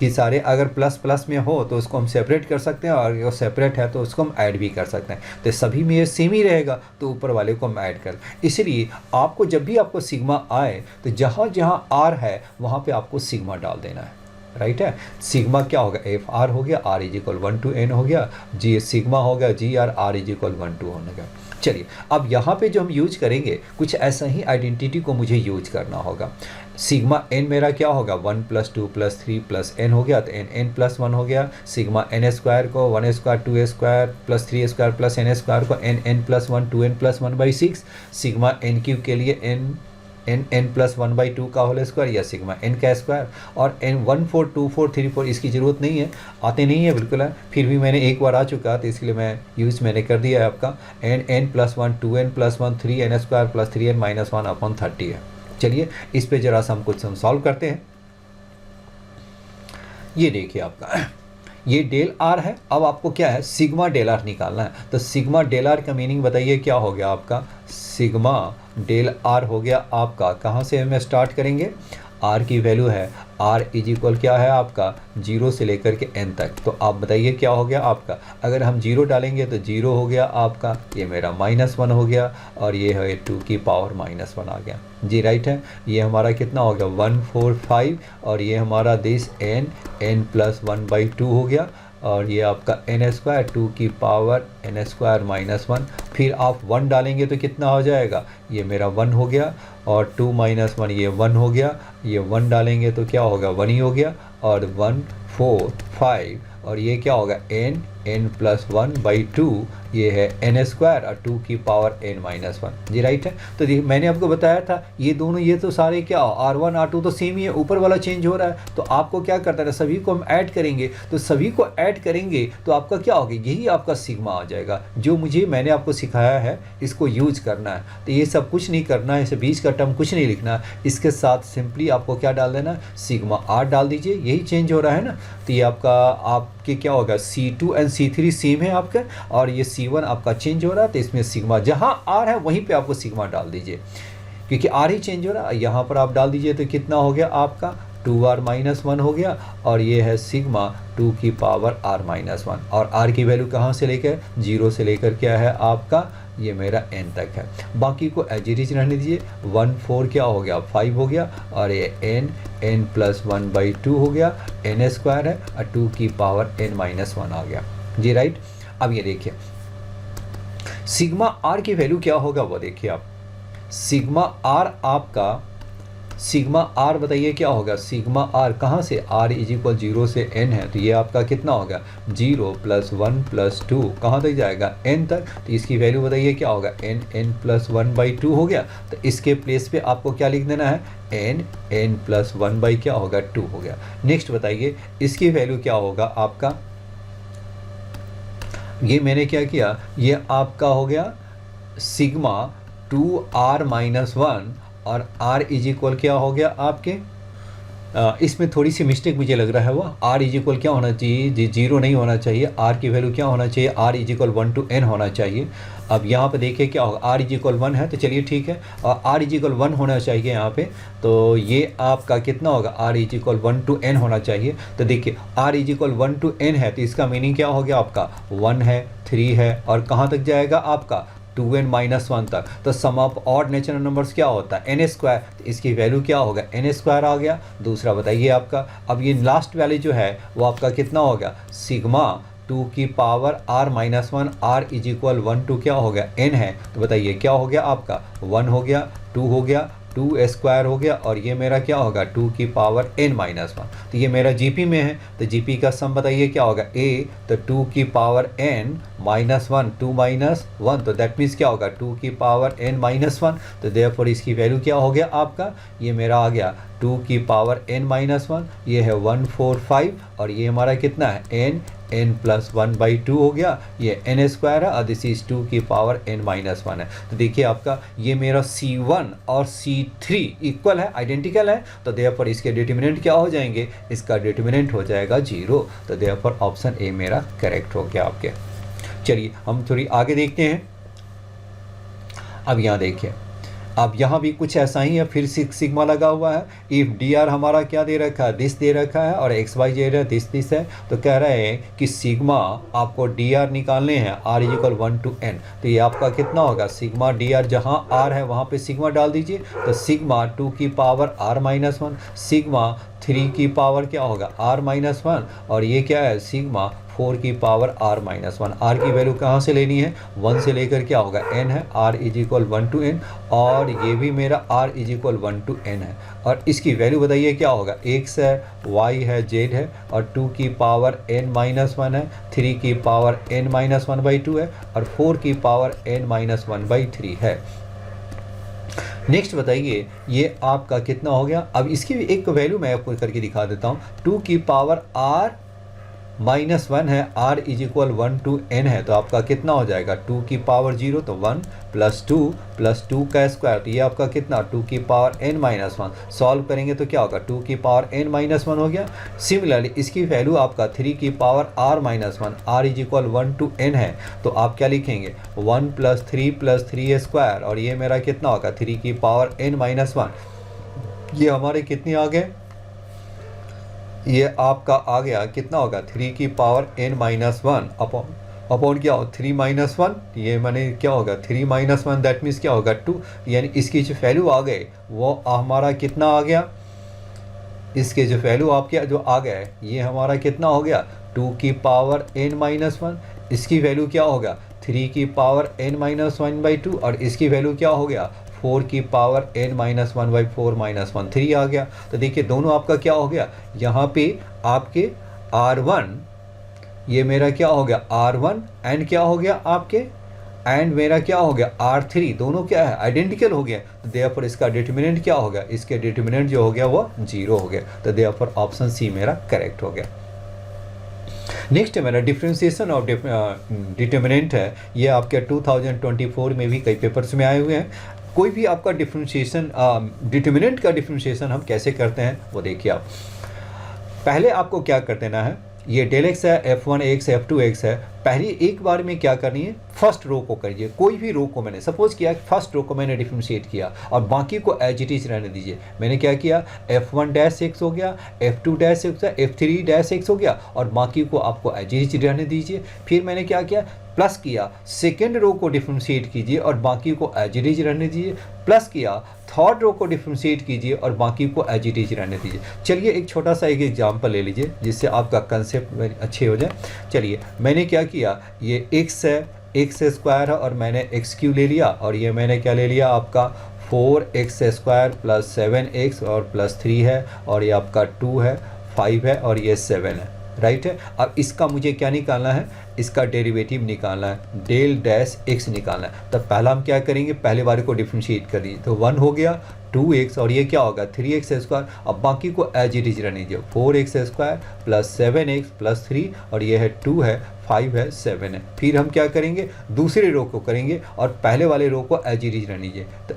कि सारे अगर प्लस प्लस में हो तो उसको हम सेपरेट कर सकते हैं, और अगर सेपरेट है तो उसको हम ऐड भी कर सकते हैं। तो सभी में ये सेम ही रहेगा तो ऊपर वाले को हम ऐड कर, इसलिए आपको जब भी आपको सिग्मा आए तो जहाँ जहाँ आर है वहाँ पे आपको सिग्मा डाल देना है, राइट है। सिग्मा क्या होगा एफ आर हो गया, r is equal 1 to n हो गया, जी सिग्मा हो गया G r is equal 1 to होने का। चलिए अब यहाँ पे जो हम यूज करेंगे कुछ ऐसा ही आइडेंटिटी को मुझे यूज करना होगा। सिग्मा n मेरा क्या होगा 1 + 2 + 3 + n हो गया, तो n + 1 हो गया। सिग्मा n स्क्वायर को 1 square 2 square + 3 square + n square को n + 1 2n + 1/6। Sigma n cube के लिए n + 1/2 का होल स्क्वायर, या सिग्मा n का स्क्वायर। और n 1 4 2 4 3 4 इसकी ज़रूरत नहीं है, आते नहीं है बिल्कुल है, फिर भी मैंने एक बार आ चुका तो इसलिए मैं यूज़ मैंने कर दिया है आपका। n + 1 2n + 1 3n square + 3n - 1/30 है। चलिए इस पे जरा सा हम कुछ सॉल्व करते हैं। ये देखिए आपका ये डेल आर है, अब आपको क्या है सिग्मा डेल आर निकालना है। तो सिग्मा डेल आर का मीनिंग बताइए क्या हो गया आपका, सिग्मा डेल आर हो गया आपका, कहाँ से हम स्टार्ट करेंगे, आर की वैल्यू है आर इज इक्वल क्या है आपका 0 से लेकर के n तक। तो आप बताइए क्या हो गया आपका, अगर हम 0 डालेंगे तो 0 हो गया आपका, ये मेरा -1 हो गया, और ये है 2 की पावर -1 आ गया जी, राइट है। ये हमारा कितना हो गया 1 4 5, और ये हमारा दिस n + 1/2 हो गया, और ये आपका n स्क्वायर 2 की पावर n स्क्वायर -1। फिर आप 1 डालेंगे तो कितना हो जाएगा, ये मेरा 1 हो गया, और 2 - 1 ये 1 हो गया, ये 1 डालेंगे तो क्या होगा 1 ही हो गया, और 1 4 5, और ये क्या होगा n + 1/2, ये है n स्क्वायर और 2 की पावर n - 1 जी, राइट है। तो देखिए मैंने आपको बताया था ये दोनों, ये तो सारे क्या R1 R2 तो सेम ही है, ऊपर वाला चेंज हो रहा है, तो आपको क्या करता है सभी को हम ऐड करेंगे, तो सभी को ऐड करेंगे तो आपका क्या होगा, यही आपका सिग्मा आ जाएगा। जो मैंने आपको सिखाया है इसको यूज करना है, तो ये सब कुछ नहीं करना है, इसे बीच का टर्म कुछ नहीं लिखना, इसके साथ सिंपली आपको क्या डाल देना सिग्मा आर डाल दीजिए, यही चेंज हो रहा है ना। तो ये आपके क्या होगा C2 और C3 सेम है आपका, और ये C1 आपका चेंज हो रहा है, तो इसमें सिग्मा जहाँ आर है वहीं पे आपको सिग्मा डाल दीजिए, क्योंकि आर ही चेंज हो रहा है, यहाँ पर आप डाल दीजिए तो कितना हो गया आपका 2r - 1 हो गया, और ये है सिग्मा 2 की पावर r - 1, और r की वैल्यू कहाँ से लेकर 0 से लेकर क्या है आपका ये मेरा n तक है। बाकी को एज इट इज रहने दीजिए, 1 4 क्या हो गया 5 हो गया, और ये n + 1/2 हो गया, n स्क्वायर है और 2 की पावर n - 1 आ गया जी, राइट। अब ये देखिए सिग्मा r की वैल्यू क्या होगा वो देखिए आप, सिग्मा r आपका, सिग्मा r बताइए क्या होगा, सिग्मा r कहाँ से r इज इक्वल 0 से n है, तो ये आपका कितना होगा 0 + 1 + 2 कहाँ तक जाएगा n तक, तो इसकी वैल्यू बताइए क्या होगा n + 1/2 हो गया। तो इसके प्लेस पे आपको क्या लिख देना है n + 1 क्या होगा 2 हो गया। नेक्स्ट बताइए इसकी वैल्यू क्या होगा आपका, ये मैंने क्या किया, ये आपका हो गया सिग्मा 2r - 1 और r इज इक्वल क्या हो गया आपके, इसमें थोड़ी सी मिस्टेक मुझे लग रहा है, वो r इज इक्वल क्या होना चाहिए जी, 0 नहीं होना चाहिए, r की वैल्यू क्या होना चाहिए, r is equal 1 to n होना चाहिए। अब यहाँ पे देखिए क्या होगा, r इज इक्वल 1 है तो चलिए ठीक है, और r इज इक्वल 1 होना चाहिए यहाँ पे, तो ये आपका कितना होगा, r is equal 1 to n होना चाहिए। तो देखिए r is equal 1 to n है तो इसका मीनिंग क्या हो गया आपका, 1 है, 3 है, और कहाँ तक जाएगा आपका 2n-1 तक। तो सम ऑफ ऑड नेचुरल नंबर्स क्या होता है, n स्क्वायर, तो इसकी वैल्यू क्या होगा, n स्क्वायर आ गया। दूसरा बताइए आपका, अब ये लास्ट वैल्यू जो है वो आपका कितना होगा, सिग्मा 2 की power r-1, r is equal 1 to क्या हो गया, n है, तो बताइए क्या हो गया आपका, 1 हो गया, 2 हो गया, 2 स्क्वायर हो गया, और ये मेरा क्या होगा 2 की पावर n-1। तो ये मेरा जीपी में है, तो जीपी का सम बताइए क्या होगा, a, तो 2 की पावर n-1, 2 माइनस 1, तो दैट मीन्स क्या होगा 2 की पावर n-1। तो देयरफॉर इसकी वैल्यू क्या हो गया आपका, ये मेरा आ गया 2 की पावर n-1, ये है 145, और ये हमारा कितना है n+1/2 हो गया, ये n स्क्वायर है, और दिस इज 2 की पावर n-1 है। तो देखिए आपका ये मेरा C1 और C3 इक्वल है, आइडेंटिकल है, तो देयरफॉर इसके डिटर्मिनेंट क्या हो जाएंगे, इसका डिटर्मिनेंट हो जाएगा 0। तो देयरफॉर ऑप्शन ए मेरा करेक्ट हो गया आपके। चलिए हम थोड़ी आगे देखते हैं। अब यहाँ देखिए, अब यहाँ भी कुछ ऐसा ही है, फिर सिग्मा लगा हुआ है। इफ़ डी आर हमारा क्या दे रखा है, दिस दे रखा है, और एक्स वाई जेड है, दिस है, तो कह रहे हैं कि सिग्मा आपको डी आर निकालने हैं, r is equal 1 to n। तो ये आपका कितना होगा, सिग्मा डी आर, जहाँ आर है वहाँ पे सिग्मा डाल दीजिए, तो सिग्मा 2 की पावर r-1, सिग्मा 3 की पावर क्या होगा r-1, और ये क्या है सिग्मा 4 की पावर r-1। r की वैल्यू कहाँ से लेनी है, 1 से लेकर क्या होगा n है, r is equal 1 to n, और ये भी मेरा r is equal 1 to n है, और इसकी वैल्यू बताइए क्या होगा, x है, y है, z है, और 2 की पावर n-1 है, 3 की पावर n-1/2 है, और 4 की पावर n-1/3 है। नेक्स्ट बताइए ये आपका कितना हो गया। अब इसकी भी एक वैल्यू मैं आपको करके दिखा देता हूँ, 2 की पावर r-1 है, r is equal 1 to n है, तो आपका कितना हो जाएगा 2 की पावर 0, तो 1 + 2 का स्क्वायर, तो ये आपका कितना 2 की पावर n-1। सॉल्व करेंगे तो क्या होगा 2 की पावर n-1 हो गया। सिमिलरली इसकी वैल्यू आपका 3 की power r-1, r is equal 1 to n है, तो आप क्या लिखेंगे 1 + 3 स्क्वायर, और ये मेरा कितना होगा 3 की पावर n-1। ये हमारे कितने आ गए, ये आपका आ गया कितना होगा 3 की पावर n-1 अपॉन क्या हो 3-1, ये माने क्या होगा 3-1, दैट मीन्स क्या होगा 2, यानी इसकी जो वैल्यू आ गए वो हमारा कितना आ गया, इसके जो वैल्यू आपके जो आ गया है ये हमारा कितना हो गया 2 की पावर n-1, इसकी वैल्यू क्या होगा 3 की पावर n-1/2, और इसकी वैल्यू क्या हो गया 4 की पावर n-1/4 3 आ गया। तो देखिए दोनों आपका क्या हो गया, यहाँ पे आपके r1, ये मेरा क्या हो गया r1, एंड क्या हो गया आपके, एंड मेरा क्या हो गया r3, दोनों क्या है आइडेंटिकल हो गया, तो देयरफॉर इसका डिटर्मिनेंट क्या हो गया, इसके डिटर्मिनेंट जो हो गया वो 0 हो गया, तो देयरफॉर ऑप्शन सी मेरा करेक्ट हो गया। नेक्स्ट है मेरा डिफ्रेंशिएशन ऑफ डिटर्मिनेंट है, ये आपके 2024 में भी कई पेपर्स में आए हुए हैं। कोई भी आपका डिफ्रेंशिएशन डिटर्मिनेंट का डिफ्रेंशिएशन हम कैसे करते हैं वो देखिए आप। पहले आपको क्या कर देना है, ये डेल एक्स है, f1x f2x है, पहले एक बार में क्या करनी है फर्स्ट रो को करिए, कोई भी रो को मैंने सपोज किया फर्स्ट रो को मैंने डिफरेंशिएट किया और बाकी को एज इट इज रहने दीजिए। मैंने क्या किया f1-x हो गया, f2-x हो गया, f3-x हो गया और बाकी को आपको एज इट इज रहने दीजिए। फिर मैंने क्या किया प्लस किया, सेकेंड रो को डिफरेंशिएट कीजिए और बाकी को एज इट इज रहने दीजिए, प्लस किया थर्ड रो को डिफरेंशिएट कीजिए और बाकी को एज इट इज रहने दीजिए। चलिए एक छोटा सा एक एग्जांपल ले लीजिए जिससे आपका कंसेप्ट अच्छे हो जाए। चलिए मैंने क्या किया, ये x है, x स्क्वायर है और मैंने x³ ले लिया और ये मैंने क्या ले लिया आपका 4x² + 7x और +3 है और ये आपका 2 है, 5 है और ये 7 है, राइट है। अब इसका मुझे क्या निकालना है, इसका डेरिवेटिव निकालना है, डेल डैश x निकालना है। तब पहला हम क्या करेंगे, पहले वाले को डिफरेंशिएट कर दीजिए तो 1 हो गया, 2x और ये क्या होगा 3x²। अब बाकी को एज इट इज रहने दीजिए, 4x² + 7x + 3 और ये है 2 है, 5 है 7 है। फिर हम क्या करेंगे, दूसरे रो को करेंगे और पहले वाले रो को एज इट इज रहने दीजिए। तो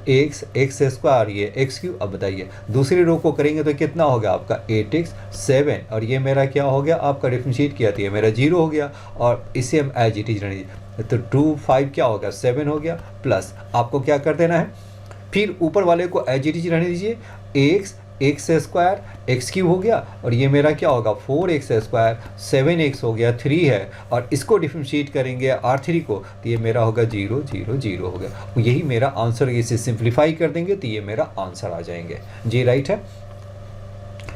एक्स स्क्वायर ये एक्स क्यू। अब बताइए दूसरे रो को करेंगे तो कितना होगा आपका 8x 7 और ये मेरा क्या हो गया आपका डिफरेंशिएट किया तो ये मेरा 0 हो गया और इसे हम एज इट इज रहने दीजिए। तो 2 5 क्या हो गया 7 हो गया प्लस आपको क्या कर देना है, फिर ऊपर वाले को एज इट इज रहने दीजिए। एक्स स्क्वायर एक्स क्यूब हो गया और ये मेरा क्या होगा 4x स्क्वायर 7x हो गया 3 है और इसको डिफरेंशिएट करेंगे R3 को तो ये मेरा होगा 0 0 0 हो गया। यही मेरा आंसर, इसे सिंप्लीफाई कर देंगे तो ये मेरा आंसर आ जाएंगे जी। राइट है।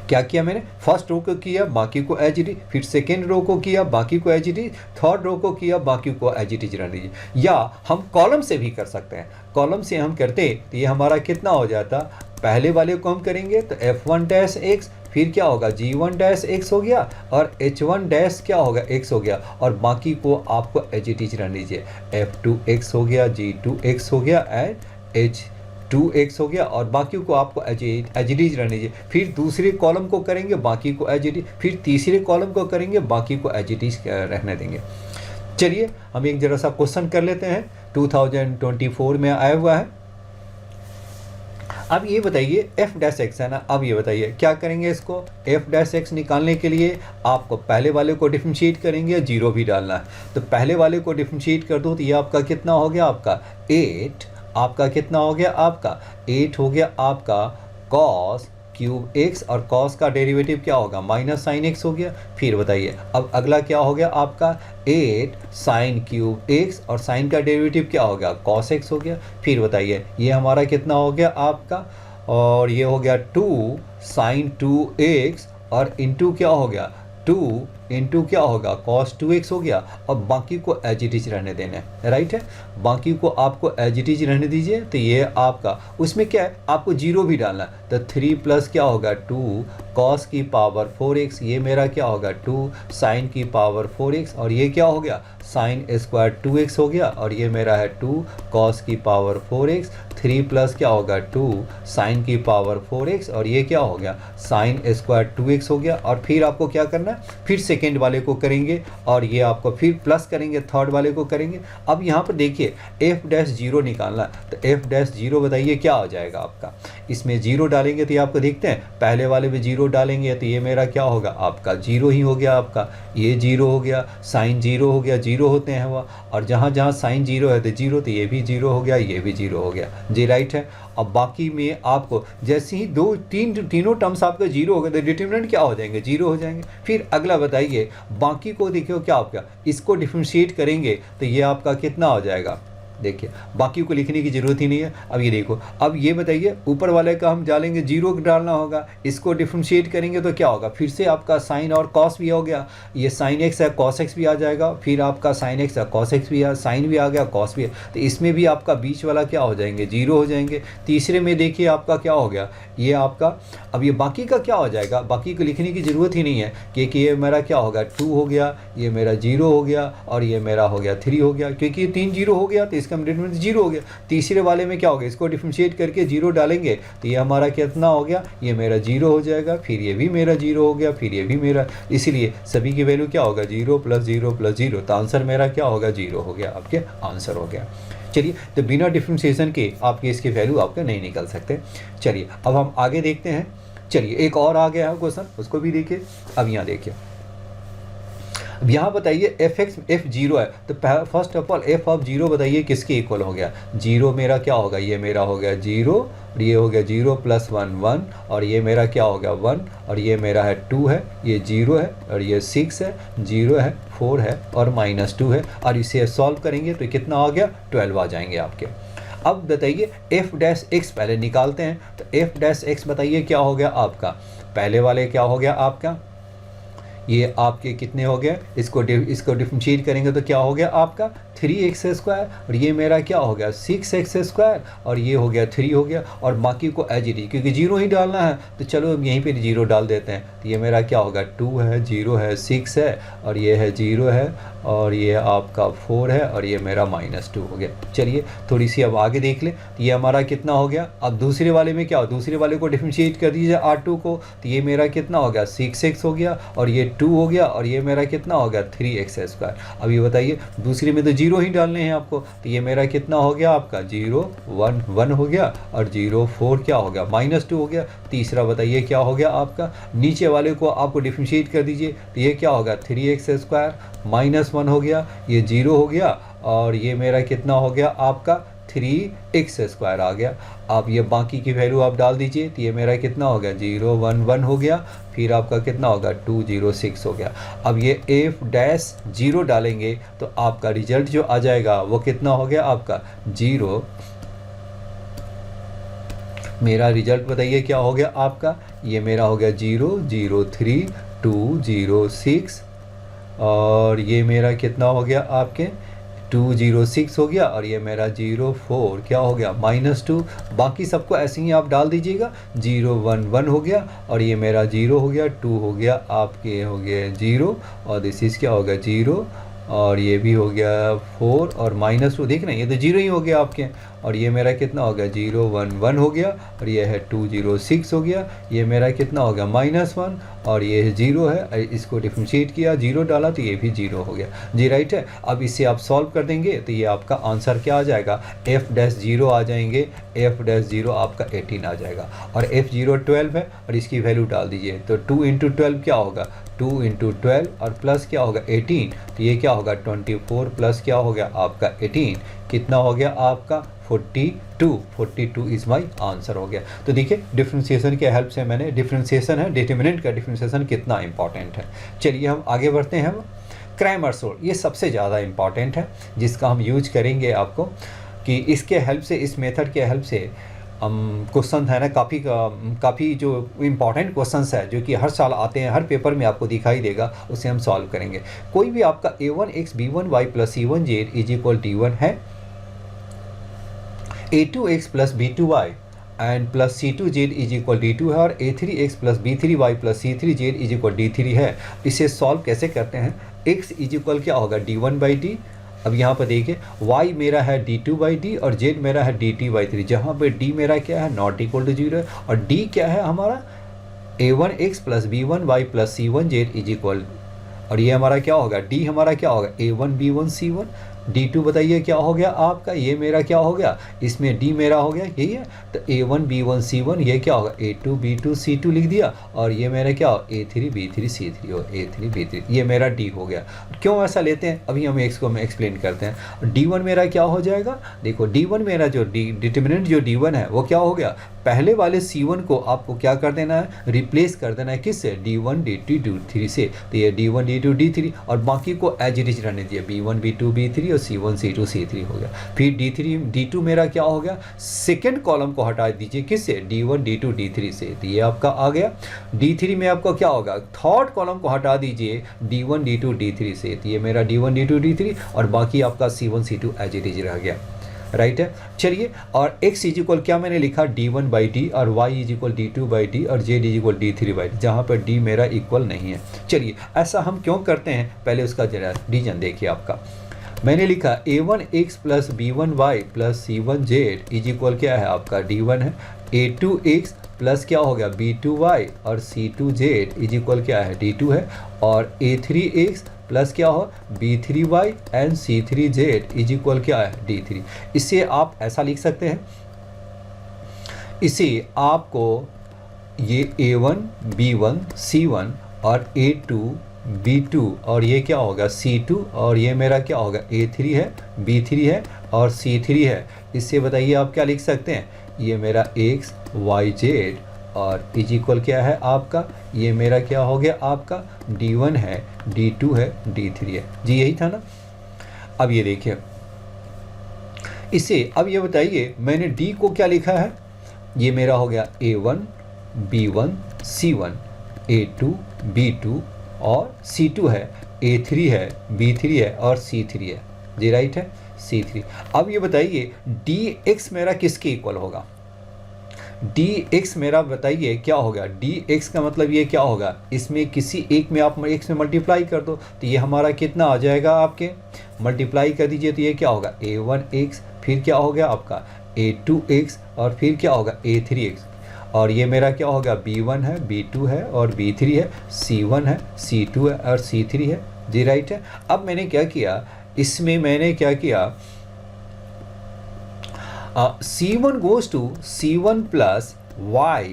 क्या किया मैंने, फर्स्ट रो को किया बाकी को एज इट इज, फिर सेकेंड रो को किया बाकी को as it is, third row को किया बाकी को एज इट इज रहने दीजिए। या हम कॉलम से भी कर सकते हैं, कॉलम से हम करते तो ये हमारा कितना हो जाता, पहले वाले को हम करेंगे तो f1 डैश x, फिर क्या होगा g1 डैश x हो गया और h1 डैश क्या होगा x हो गया और बाकी को आपको एज इट इज रहने दीजिए। f2 x हो गया, g2 x हो गया एंड h2x हो गया और बाकी को आपको एज इट इज रहने दीजिए। फिर दूसरे कॉलम को करेंगे बाकी को एज इट इज, फिर तीसरे कॉलम को करेंगे बाकी को एज इट इज रहने देंगे। चलिए हम एक जरा सा क्वेश्चन कर लेते हैं, 2024 में आया हुआ है। अब ये बताइए f डैश एक्स है ना, अब ये बताइए क्या करेंगे, इसको f डैश एक्स निकालने के लिए आपको पहले वाले को डिफरेंशिएट करेंगे, जीरो भी डालना है। तो पहले वाले को डिफरेंशिएट कर दो तो ये आपका कितना हो गया आपका 8, आपका कितना हो गया आपका 8 हो गया आपका cos क्यूब x और cos का डेरिवेटिव क्या होगा माइनस साइन x हो गया। फिर बताइए अब अगला क्या हो गया आपका 8 साइन क्यूब x और साइन का डेरिवेटिव क्या हो गया cos x हो गया। फिर बताइए ये हमारा कितना हो गया आपका, और ये हो गया 2 साइन 2x और इंटू क्या हो गया 2 इंटू क्या होगा cos 2x हो गया और बाकी को एज इट इज रहने देना है। राइट है, बाकी को आपको एज इट इज रहने दीजिए। तो ये आपका उसमें क्या है आपको जीरो भी डालना है। तो 3 प्लस क्या होगा 2 cos की पावर 4x, ये मेरा क्या होगा 2 साइन की पावर 4x और ये क्या हो गया साइन स्क्वायर 2x हो गया और ये मेरा है 2 cos की पावर 4x। 3 प्लस क्या होगा 2 साइन की पावर 4x और ये क्या हो गया साइन स्क्वायर 2x हो गया। और फिर आपको क्या करना है, फिर सेकेंड वाले को करेंगे और ये आपको फिर प्लस करेंगे, थर्ड वाले को करेंगे। अब यहाँ पर देखिए f डैश जीरो निकालना है तो f डैश जीरो बताइए क्या हो जाएगा आपका, इसमें जीरो डालेंगे तो ये आपको देखते हैं पहले वाले में जीरो डालेंगे तो ये मेरा क्या होगा आपका जीरो ही हो गया आपका, ये जीरो हो गया, साइन जीरो हो गया, जीरो होते हैं वह, और जहाँ जहाँ साइन जीरो है तो जीरो, तो ये भी जीरो हो गया, ये भी जीरो हो गया जी। राइट है। अब बाकी में आपको जैसे ही तीनों टर्म्स आपका जीरो हो गए तो डिटरमिनेंट क्या हो जाएंगे जीरो हो जाएंगे। फिर अगला बताइए बाकी को देखियो क्या आपका, इसको डिफरेंशिएट करेंगे तो ये आपका कितना हो जाएगा, देखिए बाकी को लिखने की ज़रूरत ही नहीं है। अब ये देखो, अब ये बताइए ऊपर वाले का हम डालेंगे जीरो डालना होगा, इसको डिफरेंशिएट करेंगे तो क्या होगा, फिर से आपका साइन और कॉस भी हो गया, ये साइन एक्स है कॉस एक्स भी आ जाएगा, फिर आपका साइन एक्स है कॉस एक्स भी है, साइन भी आ गया कॉस भी है, तो इसमें भी आपका बीच वाला क्या हो जाएंगे जीरो हो जाएंगे। तीसरे में देखिए आपका क्या हो गया, ये आपका, अब ये बाकी का क्या हो जाएगा, बाकी को लिखने की ज़रूरत ही नहीं है क्योंकि ये मेरा क्या होगा 2 हो गया, ये मेरा 0 हो गया और ये मेरा हो गया 3 हो गया, क्योंकि ये 3 0 हो गया तो इसका डिटरमिनेंट जीरो हो गया। तीसरे वाले में क्या होगा, इसको डिफरेंशिएट करके जीरो डालेंगे तो ये हमारा कितना हो गया, ये मेरा जीरो हो जाएगा, फिर ये भी मेरा जीरो हो गया, फिर ये भी मेरा, इसीलिए सभी की वैल्यू क्या होगा 0 + 0 + 0, तो आंसर मेरा क्या होगा जीरो हो गया, आपके आंसर हो गया। चलिए तो बिना डिफरेंशिएशन के आपके इसकी वैल्यू आपके नहीं निकल सकते। चलिए अब हम आगे देखते हैं। चलिए एक और आ गया है क्वेश्चन, उसको भी देखिए। अब यहाँ देखिए, अब यहाँ बताइए f0 है तो first of all f of 0 बताइए किसके इक्वल हो गया, जीरो मेरा क्या होगा, ये मेरा हो गया 0 और ये हो गया 0 + 1 1 और ये मेरा क्या हो गया 1 और ये मेरा है 2 है, ये 0 है और ये 6 है, 0 है, 4 है और -2 है, और इसे सॉल्व करेंगे तो कितना आ गया 12 आ जाएंगे आपके। अब बताइए f डैश x पहले निकालते हैं, तो f डैश x बताइए क्या हो गया आपका, पहले वाले क्या हो गया आपका, ये आपके कितने हो गए, इसको डिफरेंशिएट करेंगे तो क्या हो गया आपका 3x स्क्वायर, और ये मेरा क्या हो गया 6x स्क्वायर, और ये हो गया 3 हो गया, और बाकी को एज इट इज, क्योंकि जीरो ही डालना है तो चलो हम यहीं पे जीरो डाल देते हैं। तो ये मेरा क्या होगा 2 है, 0 है, 6 है, और ये है 0 है, और ये आपका 4 है, और ये मेरा -2 हो गया। चलिए थोड़ी सी अब आगे देख लें। तो ये हमारा कितना हो गया। अब दूसरे वाले में क्या हो, दूसरे वाले को डिफरेंशिएट कर दीजिए R2 को, तो ये मेरा कितना हो गया 6x हो गया, और ये 2 हो गया, और ये मेरा कितना हो गया 3x स्क्वायर। अब ये बताइए दूसरे में तो जीरो ही डालने हैं आपको, तो ये मेरा कितना हो गया आपका 0 1 1 हो गया, और 0 4 क्या हो गया -2 हो गया। तीसरा बताइए क्या हो गया आपका, नीचे वाले को आपको डिफरेंशिएट कर दीजिए, तो ये क्या होगा 3x स्क्वायर -1 हो गया, ये 0 हो गया, और ये मेरा कितना हो गया आपका 3x स्क्वायर आ गया। अब ये बाकी की वैल्यू आप डाल दीजिए, तो ये मेरा कितना हो गया 0 1 1 हो गया, फिर आपका कितना होगा 2 0 6 हो गया। अब ये f'0 डालेंगे तो आपका रिजल्ट जो आ जाएगा वो कितना हो गया आपका 0। मेरा रिजल्ट बताइए क्या हो गया आपका, ये मेरा हो गया 0 0 3 2 0 6, और ये मेरा कितना हो गया आपके 2 0 6 हो गया, और ये मेरा 0 4 क्या हो गया -2। बाकी सबको ऐसे ही आप डाल दीजिएगा, 0 1 1 हो गया, और ये मेरा 0 हो गया, 2 हो गया, आपके हो गया 0, और दिस इज क्या हो गया 0, और ये भी हो गया 4 और -2, देख रहे हैं ये तो 0 ही हो गया आपके। और ये मेरा कितना हो गया 0 1 1 हो गया, और ये है 2 0 6 हो गया, ये मेरा कितना हो गया -1, और ये 0 है, इसको डिफरेंशिएट किया 0 डाला तो ये भी 0 हो गया जी, राइट है। अब इसे आप सॉल्व कर देंगे तो ये आपका आंसर क्या आ जाएगा, f'0 आ जाएंगे, f'0 आपका 18 आ जाएगा, और f'0 12 है, और इसकी वैल्यू डाल दीजिए, तो 2 × 12 क्या होगा 2 × 12, और प्लस क्या होगा 18, तो ये क्या होगा 24 प्लस क्या हो गया आपका 18, कितना हो गया आपका 42 इज़ माई आंसर हो गया। तो देखिए डिफ्रेंसिएशन के हेल्प से मैंने, डिफ्रेंसिएशन है डिटर्मिनेंट का डिफ्रेंसिएशन कितना इंपॉर्टेंट है। चलिए हम आगे बढ़ते हैं। हम क्रैमर्स रूल, ये सबसे ज़्यादा इंपॉर्टेंट है जिसका हम यूज करेंगे आपको, कि इसके हेल्प से, इस मेथड के हेल्प से हम क्वेश्चन है ना काफ़ी जो इम्पॉर्टेंट क्वेश्चंस है जो कि हर साल आते हैं, हर पेपर में आपको दिखाई देगा, उसे हम सॉल्व करेंगे। कोई भी आपका a1x b1y + c1z = d1 है, a2x + b2y and plus c2z = d2 है, और a3x + b3y + c3z = d3 है। इसे सॉल्व कैसे करते हैं, x = क्या होगा d1/d। अब यहाँ पर देखिए y मेरा है d2/d, और z मेरा है dt/3, जहाँ पे d मेरा क्या है ≠ = 0 है, और d क्या है हमारा a1x + b1y + c1z और ये हमारा क्या होगा d हमारा क्या होगा a1 b1 c1, d2 बताइए क्या हो गया आपका, ये मेरा क्या हो गया, इसमें d मेरा हो गया यही है, तो a1 b1 c1, ये क्या होगा a2 b2 c2 लिख दिया, और ये मेरा क्या हो a3 b3 c3 हो a3 b3, ये मेरा d हो गया। क्यों ऐसा लेते हैं अभी हम इसको हम एक्सप्लेन करते हैं। d1 मेरा क्या हो जाएगा, देखो d1 मेरा जो डिटर्मिनेंट जो d1 है वो क्या हो गया, पहले वाले c1 को आपको क्या कर देना है, रिप्लेस कर देना है किससे, d1 d2 d3 से, तो ये d1 d2 d3, और बाकी को एज इट इज रहने दिया, b1 b2 b3 और c1 c2 c3 हो गया। फिर d2 मेरा क्या हो गया, सेकेंड कॉलम को हटा दीजिए किससे, d1 d2 d3 से, तो ये आपका आ गया। d3 में आपका क्या होगा, थर्ड कॉलम को हटा दीजिए d1 d2 d3 से, तो ये मेरा d1 d2 d3, और बाकी आपका c1 c2 as it is रह गया, राइट है। चलिए, और x = क्या मैंने लिखा d1/d, और y = d2/d, और z = d3/d, जहाँ पर d मेरा इक्वल नहीं है। चलिए ऐसा हम क्यों करते हैं, पहले उसका जरा रीजन देखिए आपका। मैंने लिखा a1x + b1y + c1z = क्या है आपका d1 है, a2x प्लस क्या हो गया b2y और c2z = क्या है d2 है, और a3x प्लस क्या हो b3y एंड c3z = क्या है d3। इसे आप ऐसा लिख सकते हैं, इसे आपको ये a1 b1 c1 और a2 b2 और ये क्या होगा c2, और ये मेरा क्या होगा a3 है b3 है और c3 है। इससे बताइए आप क्या लिख सकते हैं, ये मेरा x y z और = क्या है आपका, ये मेरा क्या हो गया आपका d1 है d2 है d3 है जी, यही था ना। अब ये देखिए इसे, अब ये बताइए मैंने d को क्या लिखा है, ये मेरा हो गया a1 b1 c1 a2 b2 और c2 है, a3 है b3 है और c3 है जी राइट है, C3। अब ये बताइए dx मेरा किसके इक्वल होगा, dx मेरा बताइए क्या होगा, dx का मतलब ये क्या होगा, इसमें किसी एक में आप x में मल्टीप्लाई कर दो तो ये हमारा कितना आ जाएगा, आपके मल्टीप्लाई कर दीजिए तो ये क्या होगा a1x, फिर क्या हो गया आपका a2x और फिर क्या होगा a3x, और ये मेरा क्या होगा b1 है, b2 है और b3 है, c1 है, c2 है और c3 है, जी राइट है। अब मैंने क्या किया, इसमें मैंने क्या किया, C1 goes to C1 plus y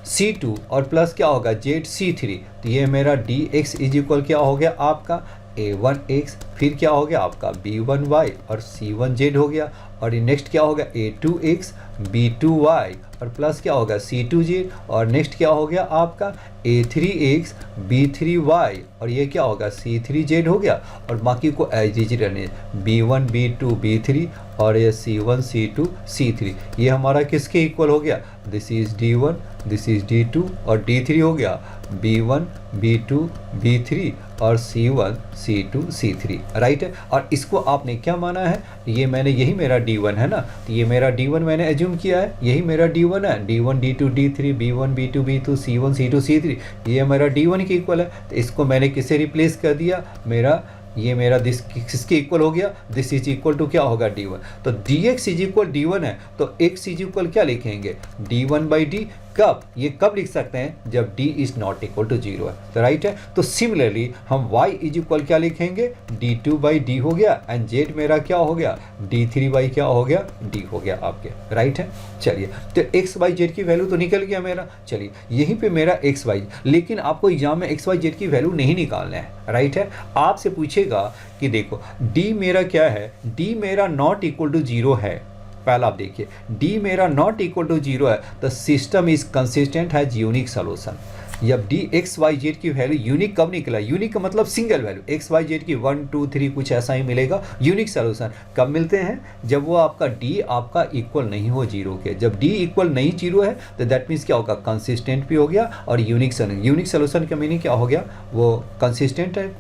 C2 और प्लस क्या होगा Z C3, तो ये मेरा dx इज इक्वल क्या हो गया आपका a1x, फिर क्या हो गया आपका b1y और c1z हो गया, और ये नेक्स्ट क्या होगा a2x b2y और प्लस क्या होगा c2z, और नेक्स्ट क्या हो गया आपका a3x b3y और ये क्या होगा c3z हो गया, और बाकी को एज इज रहने b1 b2 b3 और ये c1 c2 c3, ये हमारा किसके इक्वल हो गया, this is d1 this is d2 और d3 हो गया b1 b2 b3 और c1 c2 c3, राइट है। और इसको आपने क्या माना है, ये मैंने यही मेरा d1 है ना, तो ये मेरा d1 मैंने एज्यूम किया है, यही मेरा d1 है, d1 d2 d3 b1 b2 b2 c1 c2 c3, ये मेरा d1 के इक्वल है, तो इसको मैंने किससे रिप्लेस कर दिया, मेरा ये मेरा दिस किसके इक्वल हो गया, दिस इज इक्वल टू क्या होगा d1, तो dx इज इक्वल d1 है तो x इज इक्वल क्या लिखेंगे d1/d, कब ये कब लिख सकते हैं, जब d is not equal to 0 है, तो राइट है। तो सिमिलरली हम y इज इक्वल क्या लिखेंगे d2/d हो गया, एंड z मेरा क्या हो गया d3/ क्या हो गया d हो गया आपके, राइट है। चलिए तो x/z की वैल्यू तो निकल गया मेरा, चलिए यहीं पे मेरा x/y, लेकिन आपको एग्जाम में x/z की वैल्यू नहीं निकालना है, राइट है। आपसे पूछेगा कि देखो d मेरा क्या है, d मेरा नॉट इक्वल टू 0 है, पहला आप देखिए d मेरा नॉट इक्वल टू 0 है, तो system is consistent has unique solution. जब डी एक्स वाई जेड की वैल्यू यूनिक कब निकला, यूनिक का मतलब single value, X Y Z की 1 2 3 कुछ ऐसा ही मिलेगा। यूनिक सोल्यूशन कब मिलते हैं, जब वो आपका डी आपका इक्वल नहीं हो 0 के, जब डी इक्वल नहीं 0 है तो दैट मीन्स क्या होगा, कंसिस्टेंट भी हो गया और यूनिक सोल्यूशन का मीनिंग क्या हो गया, वो कंसिस्टेंट है।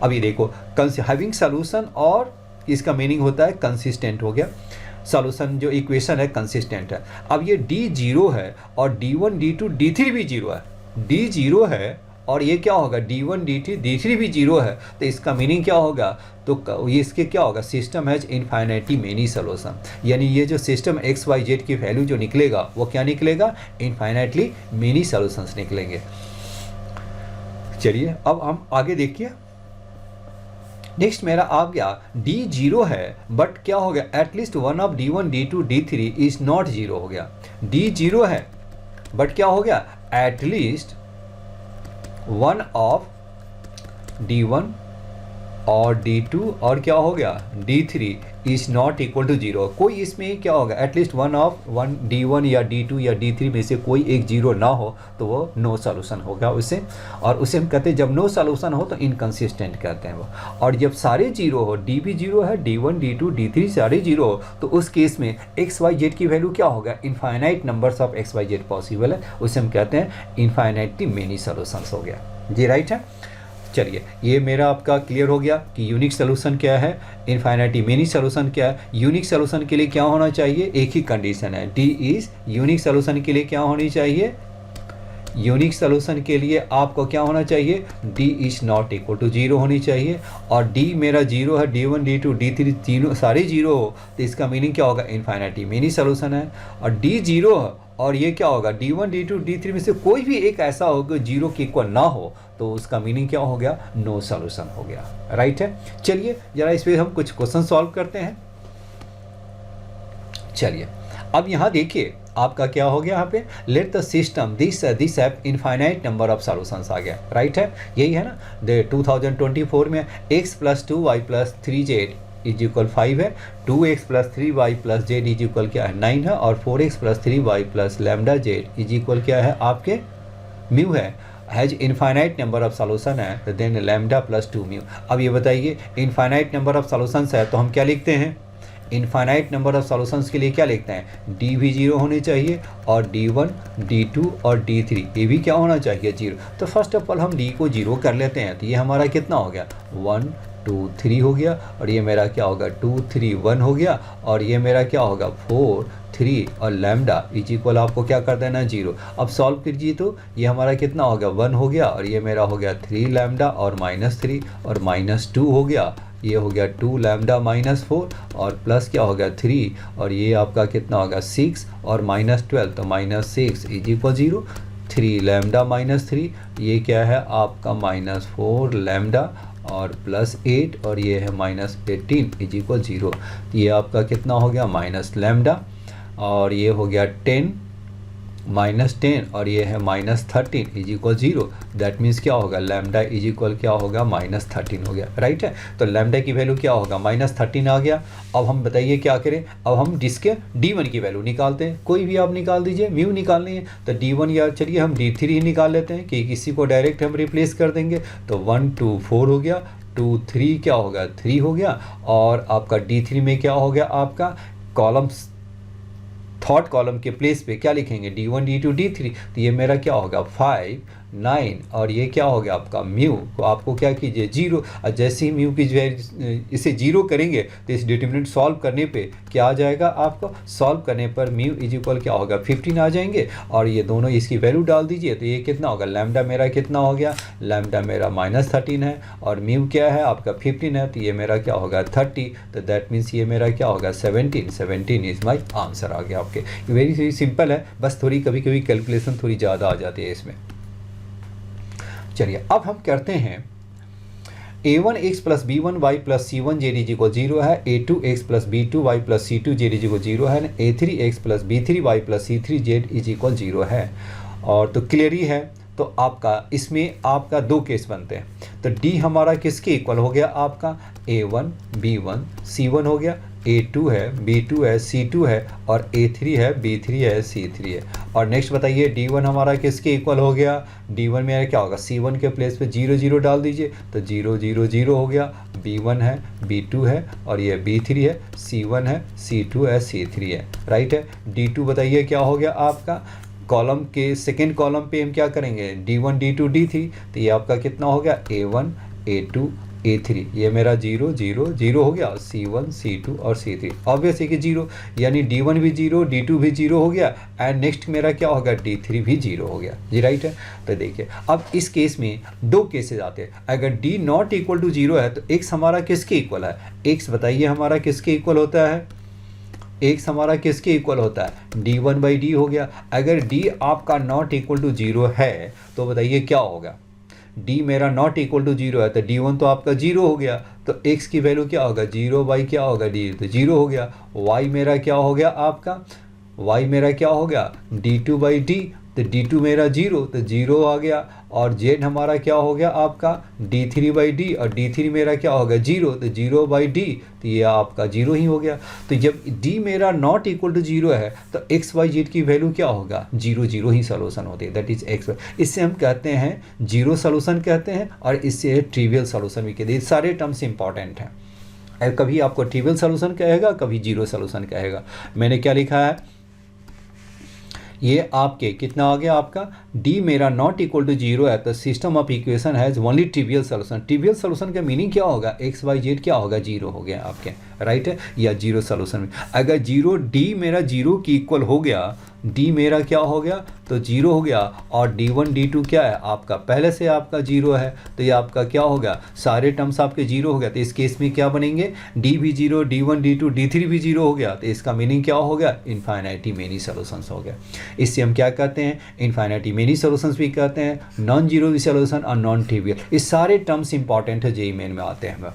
अभी देखो हैविंग सोल्यूशन और इसका मीनिंग होता है कंसिस्टेंट हो गया, सॉल्यूशन जो इक्वेशन है कंसिस्टेंट है। अब ये d 0 है और d1 d2 d3 भी 0 है, d 0 है और ये क्या होगा d1 d3 भी 0 है, तो इसका मीनिंग क्या होगा, तो ये इसके क्या होगा, system has infinitely many solution, यानी ये जो सिस्टम एक्स वाई जेड की वैल्यू जो निकलेगा वो क्या निकलेगा, इनफाइनाइटली मेनी सॉल्यूशंस निकलेंगे। चलिए अब हम आगे देखिए, नेक्स्ट मेरा आ गया d 0 है बट क्या हो गया, at least one of d1 d2 d3 is not 0 हो गया। d 0 है बट क्या हो गया, एटलीस्ट वन ऑफ d1 और d2 और क्या हो गया d3 is not equal to 0। कोई इसमें क्या होगा, एटलीस्ट वन ऑफ d1 या d2 या d3 में से कोई एक 0 ना हो तो वो नो सॉल्यूशन होगा उसे, और उसे हम कहते हैं जब नो सॉल्यूशन हो तो इनकंसिस्टेंट कहते हैं वो। और जब सारे 0 हो, d भी 0 है, d1 d2 d3 सारे 0 हो, तो उस केस में एक्स वाई जेड की वैल्यू क्या होगा, infinite numbers of X Y Z possible है, उसे हम कहते हैं इनफाइनाइटली मेनी सॉल्यूशंस हो गया जी, राइट है। चलिए ये मेरा आपका क्लियर हो गया कि यूनिक सोल्यूशन क्या है, इनफाइनाइटली मेनी सोल्यूशन क्या है। यूनिक सोल्यूशन के लिए क्या होना चाहिए, एक ही कंडीशन है, डी इज यूनिक सोल्यूशन के लिए क्या होनी चाहिए, यूनिक सोल्यूशन के लिए आपको क्या होना चाहिए, d is not equal to 0 होनी चाहिए, और d मेरा 0 है, d1 d2 d3 तीनों सारे 0 हो तो इसका मीनिंग क्या होगा, इनफाइनाइटली मेनी सोल्यूशन है। और d 0 और ये क्या होगा, d1 d2 d3 में से कोई भी एक ऐसा होगा 0 के इक्वल ना हो तो उसका मीनिंग क्या हो गया, नो सॉल्यूशन हो गया, राइट है। चलिए जरा इस पर हम कुछ क्वेश्चन सॉल्व करते हैं। चलिए अब यहाँ देखिए आपका क्या हो गया, यहाँ पे let the system this have infinite number of solutions आ गया, राइट है, यही है ना। 2024 में x + 2y + 3z is equal 5 है, 2x + 3y + z is equal क्या है 9 है, और 4x + 3y + λz is equal क्या है आपके म्यू है। Has infinite number of solution है तो देन लैम्डा + 2 म्यू। अब ये बताइए इनफाइनाइट नंबर ऑफ सॉल्यूशंस है तो हम क्या लिखते हैं, इनफाइनाइट नंबर ऑफ सॉल्यूशंस के लिए क्या लिखते हैं, d भी 0 होने चाहिए और d1 d2 और d3 ये भी क्या होना चाहिए 0। तो फर्स्ट ऑफ ऑल हम d को 0 कर लेते हैं, तो ये हमारा कितना हो गया 1 2 3 हो गया, और ये मेरा क्या होगा 2 3 1 हो गया, और ये मेरा क्या होगा 4 3 और लैम्डा इज इक्वल आपको क्या कर देना 0। अब सॉल्व कीजिए तो ये हमारा कितना हो गया 1 हो गया, और ये मेरा हो गया 3 लैम्डा और -3 और -2 हो गया, ये हो गया 2 लैम्डा -4 और प्लस क्या हो गया 3, और ये आपका कितना होगा 6 और -12 तो -6 इज इक्वल 0। 3 लैम्डा -3 ये क्या है आपका -4 लैम्डा और +8 और ये है -18 इज इक्वल 0। ये आपका कितना हो गया माइनस लैम्डा और ये हो गया 10 -10 और ये है -13 इज इक्वल 0। दैट मीन्स क्या होगा लैम्डा इज इक्वल क्या होगा -13 हो गया, राइट है। तो लैम्डा की वैल्यू क्या होगा -13 आ गया। अब हम बताइए क्या करें, अब हम जिसके D1 की वैल्यू निकालते हैं, कोई भी आप निकाल दीजिए, म्यू निकालनी है तो D1 या चलिए हम D3 ही निकाल लेते हैं कि किसी को डायरेक्ट हम रिप्लेस कर देंगे। तो 1 2 4 हो गया, 2 3 क्या होगा 3 हो गया, और आपका D3 में क्या हो गया आपका कॉलम्स थर्ड कॉलम के प्लेस पे क्या लिखेंगे D1 D2 D3, तो ये मेरा क्या होगा 5 9 और ये क्या हो गया आपका म्यू को आपको क्या कीजिए 0। और जैसे ही म्यू की इसे 0 करेंगे तो इस डिटरमिनेंट सॉल्व करने पे क्या आ जाएगा आपको, सॉल्व करने पर म्यू इज इक्वल क्या होगा 15 आ जाएंगे, और ये दोनों इसकी वैल्यू डाल दीजिए तो ये कितना होगा लैम्डा मेरा कितना हो गया, लैम्डा मेरा -13 है और म्यू क्या है आपका 15 है, तो ये मेरा क्या होगा 30। तो दैट मीन्स ये मेरा क्या होगा 17 इज माई आंसर आ गया आपके। वेरी सिंपल है, बस थोड़ी कभी कभी कैलकुलेशन थोड़ी ज़्यादा आ जाती है इसमें। चलिए अब हम करते हैं a1x + b1y + c1 z = 0 है, a2x + b2y + c2 z = 0 है, a3x + b3y + c3 z = 0 है। और तो क्लियर ही है, तो आपका इसमें आपका दो केस बनते हैं। तो D हमारा किसके इक्वल हो गया आपका a1 b1 c1 हो गया, a2 है b2 है c2 है, और a3 है b3 है c3 है। और नेक्स्ट बताइए D1 हमारा किसके इक्वल हो गया, D1 में क्या होगा c1 के प्लेस पे 0 0 डाल दीजिए तो 0 0 0 हो गया, b1 है b2 है और ये b3 है, c1 है c2 है c3 है, राइट है। D2 बताइए क्या हो गया आपका, कॉलम के सेकेंड कॉलम पे हम क्या करेंगे D1 D2 D3, तो ये आपका कितना हो गया a1 a2 a3, ये मेरा 0 0 0 हो गया, c1 c2 और c3 ऑब्वियस है कि 0, यानी D1 भी 0 D2 भी 0 हो गया, एंड नेक्स्ट मेरा क्या होगा D3 भी 0 हो गया जी, राइट है। तो देखिए अब इस केस में दो केसेस आते हैं, अगर D नॉट इक्वल टू 0 है तो x हमारा किसके इक्वल है, x बताइए हमारा किसके इक्वल होता है, x हमारा किसके इक्वल होता है D1/D हो गया। अगर D आपका नॉट इक्वल टू 0 है तो बताइए क्या होगा, D मेरा नॉट इक्वल टू 0 है तो D1 तो आपका 0 हो गया, तो x की वैल्यू क्या होगा 0 क्या होगा D तो 0 हो गया। y मेरा क्या हो गया आपका, y मेरा क्या हो गया D2/D, तो D2 मेरा 0 तो 0 आ गया, और z हमारा क्या हो गया आपका D3/D, और D3 मेरा क्या होगा 0 तो 0/D, तो ये आपका 0 ही हो गया। तो जब D मेरा नॉट इक्वल टू 0 है तो x y z की वैल्यू क्या होगा 0 0 ही सोल्यूशन होती है, दैट इज x y। इससे हम कहते हैं जीरो सोल्यूशन कहते हैं, और इससे ट्रिवियल सोल्यूशन भी कहते हैं। सारे टर्म्स इंपॉर्टेंट हैं, कभी आपको ट्रिवियल सोल्यूशन कहेगा, कभी जीरो सोल्यूशन कहेगा। मैंने क्या लिखा है, ये आपके कितना आ गया आपका D मेरा नॉट इक्वल टू 0 है तो system of equation has only trivial solution. Trivial solution का मीनिंग क्या होगा, x y z क्या होगा 0 हो गया आपके, राइट है, या जीरो सोल्यूशन में। अगर 0 D मेरा 0 की इक्वल हो गया, D मेरा क्या हो गया तो 0 हो गया, और D1 D2 क्या है आपका पहले से आपका 0 है, तो ये आपका क्या होगा सारे टर्म्स आपके 0 हो गया। तो इस केस में क्या बनेंगे D भी 0 D1 D2 D3 भी 0 हो गया, तो इसका मीनिंग क्या हो गया इनफाइनाइटी मेनी सोल्यूशंस हो गया। इससे हम क्या कहते हैं इनफाइनाइटी मेनी सोल्यूशंस भी कहते हैं, नॉन जीरो सोल्यूशन और नॉन ट्रिवियल। ये सारे टर्म्स इंपॉर्टेंट है जेईई मेन में आते हैं।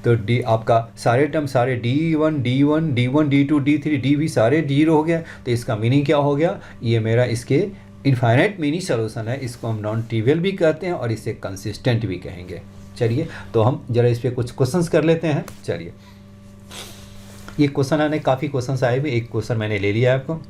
तो D आपका सारे टर्म सारे D1 D2 D3 D भी सारे 0 हो गया, तो इसका मीनिंग क्या हो गया, ये मेरा इसके इनफाइनाइट मेनी सोल्यूशन है। इसको हम नॉन ट्रिवियल भी कहते हैं और इसे कंसिस्टेंट भी कहेंगे। चलिए तो हम जरा इस पर कुछ क्वेश्चंस कर लेते हैं। चलिए ये क्वेश्चन आने काफ़ी क्वेश्चंस आए हुए, एक क्वेश्चन मैंने ले लिया है आपको।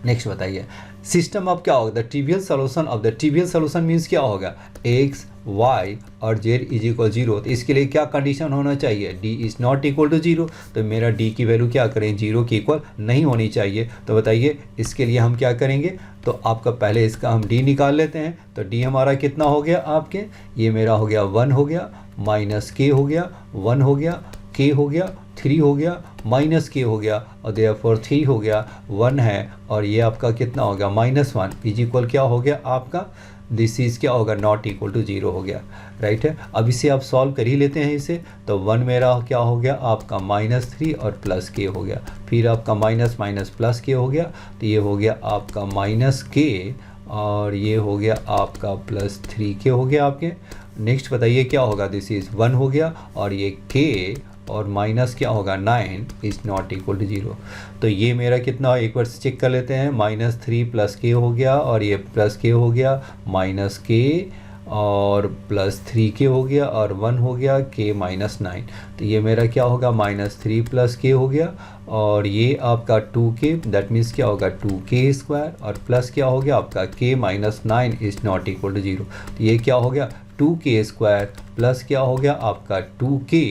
नेक्स्ट बताइए सिस्टम ऑफ क्या होगा, the trivial solution of the trivial solution means क्या होगा, एक्स वाई और जेड इज इक्वल 0। तो इसके लिए क्या कंडीशन होना चाहिए, D is not equal to 0। तो मेरा डी की वैल्यू क्या करें, 0 की इक्वल नहीं होनी चाहिए। तो बताइए इसके लिए हम क्या करेंगे, तो आपका पहले इसका हम डी निकाल लेते हैं। तो डी हमारा कितना हो गया आपके, ये मेरा हो गया 1 हो गया, माइनस के हो गया 1 हो गया, के हो गया 3 हो गया, माइनस के हो गया और देयरफॉर 3 हो गया 1 है, और ये आपका कितना हो गया -1 इज इक्वल क्या हो गया आपका, दिस इज़ क्या होगा, नॉट इक्वल टू 0 हो गया, राइट है। अब इसे आप सॉल्व कर ही लेते हैं इसे। तो 1 मेरा क्या हो गया आपका -3 और प्लस के हो गया, फिर आपका माइनस माइनस प्लस के हो गया, तो ये हो गया आपका माइनस के और ये हो गया आपका +3 के हो गया आपके। नेक्स्ट बताइए क्या होगा, दिस इज़ 1 हो गया और ये के और माइनस क्या होगा 9 इज़ नॉट इक्वल टू 0। तो ये मेरा कितना, एक बार चेक कर लेते हैं, -3 प्लस के हो गया और ये प्लस के हो गया, माइनस के और +3 के हो गया और 1 हो गया के -9। तो ये मेरा क्या होगा, -3 प्लस के हो गया और ये आपका 2k, दैट मीन्स क्या होगा 2k² और प्लस क्या हो गया आपका k -9 is not equal to 0। तो ये क्या हो गया 2k² प्लस क्या हो गया आपका 2k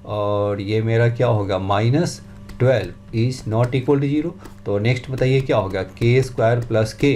और ये मेरा क्या होगा -12 इज़ नॉट इक्वल टू 0। तो नेक्स्ट बताइए क्या होगा, k² प्लस k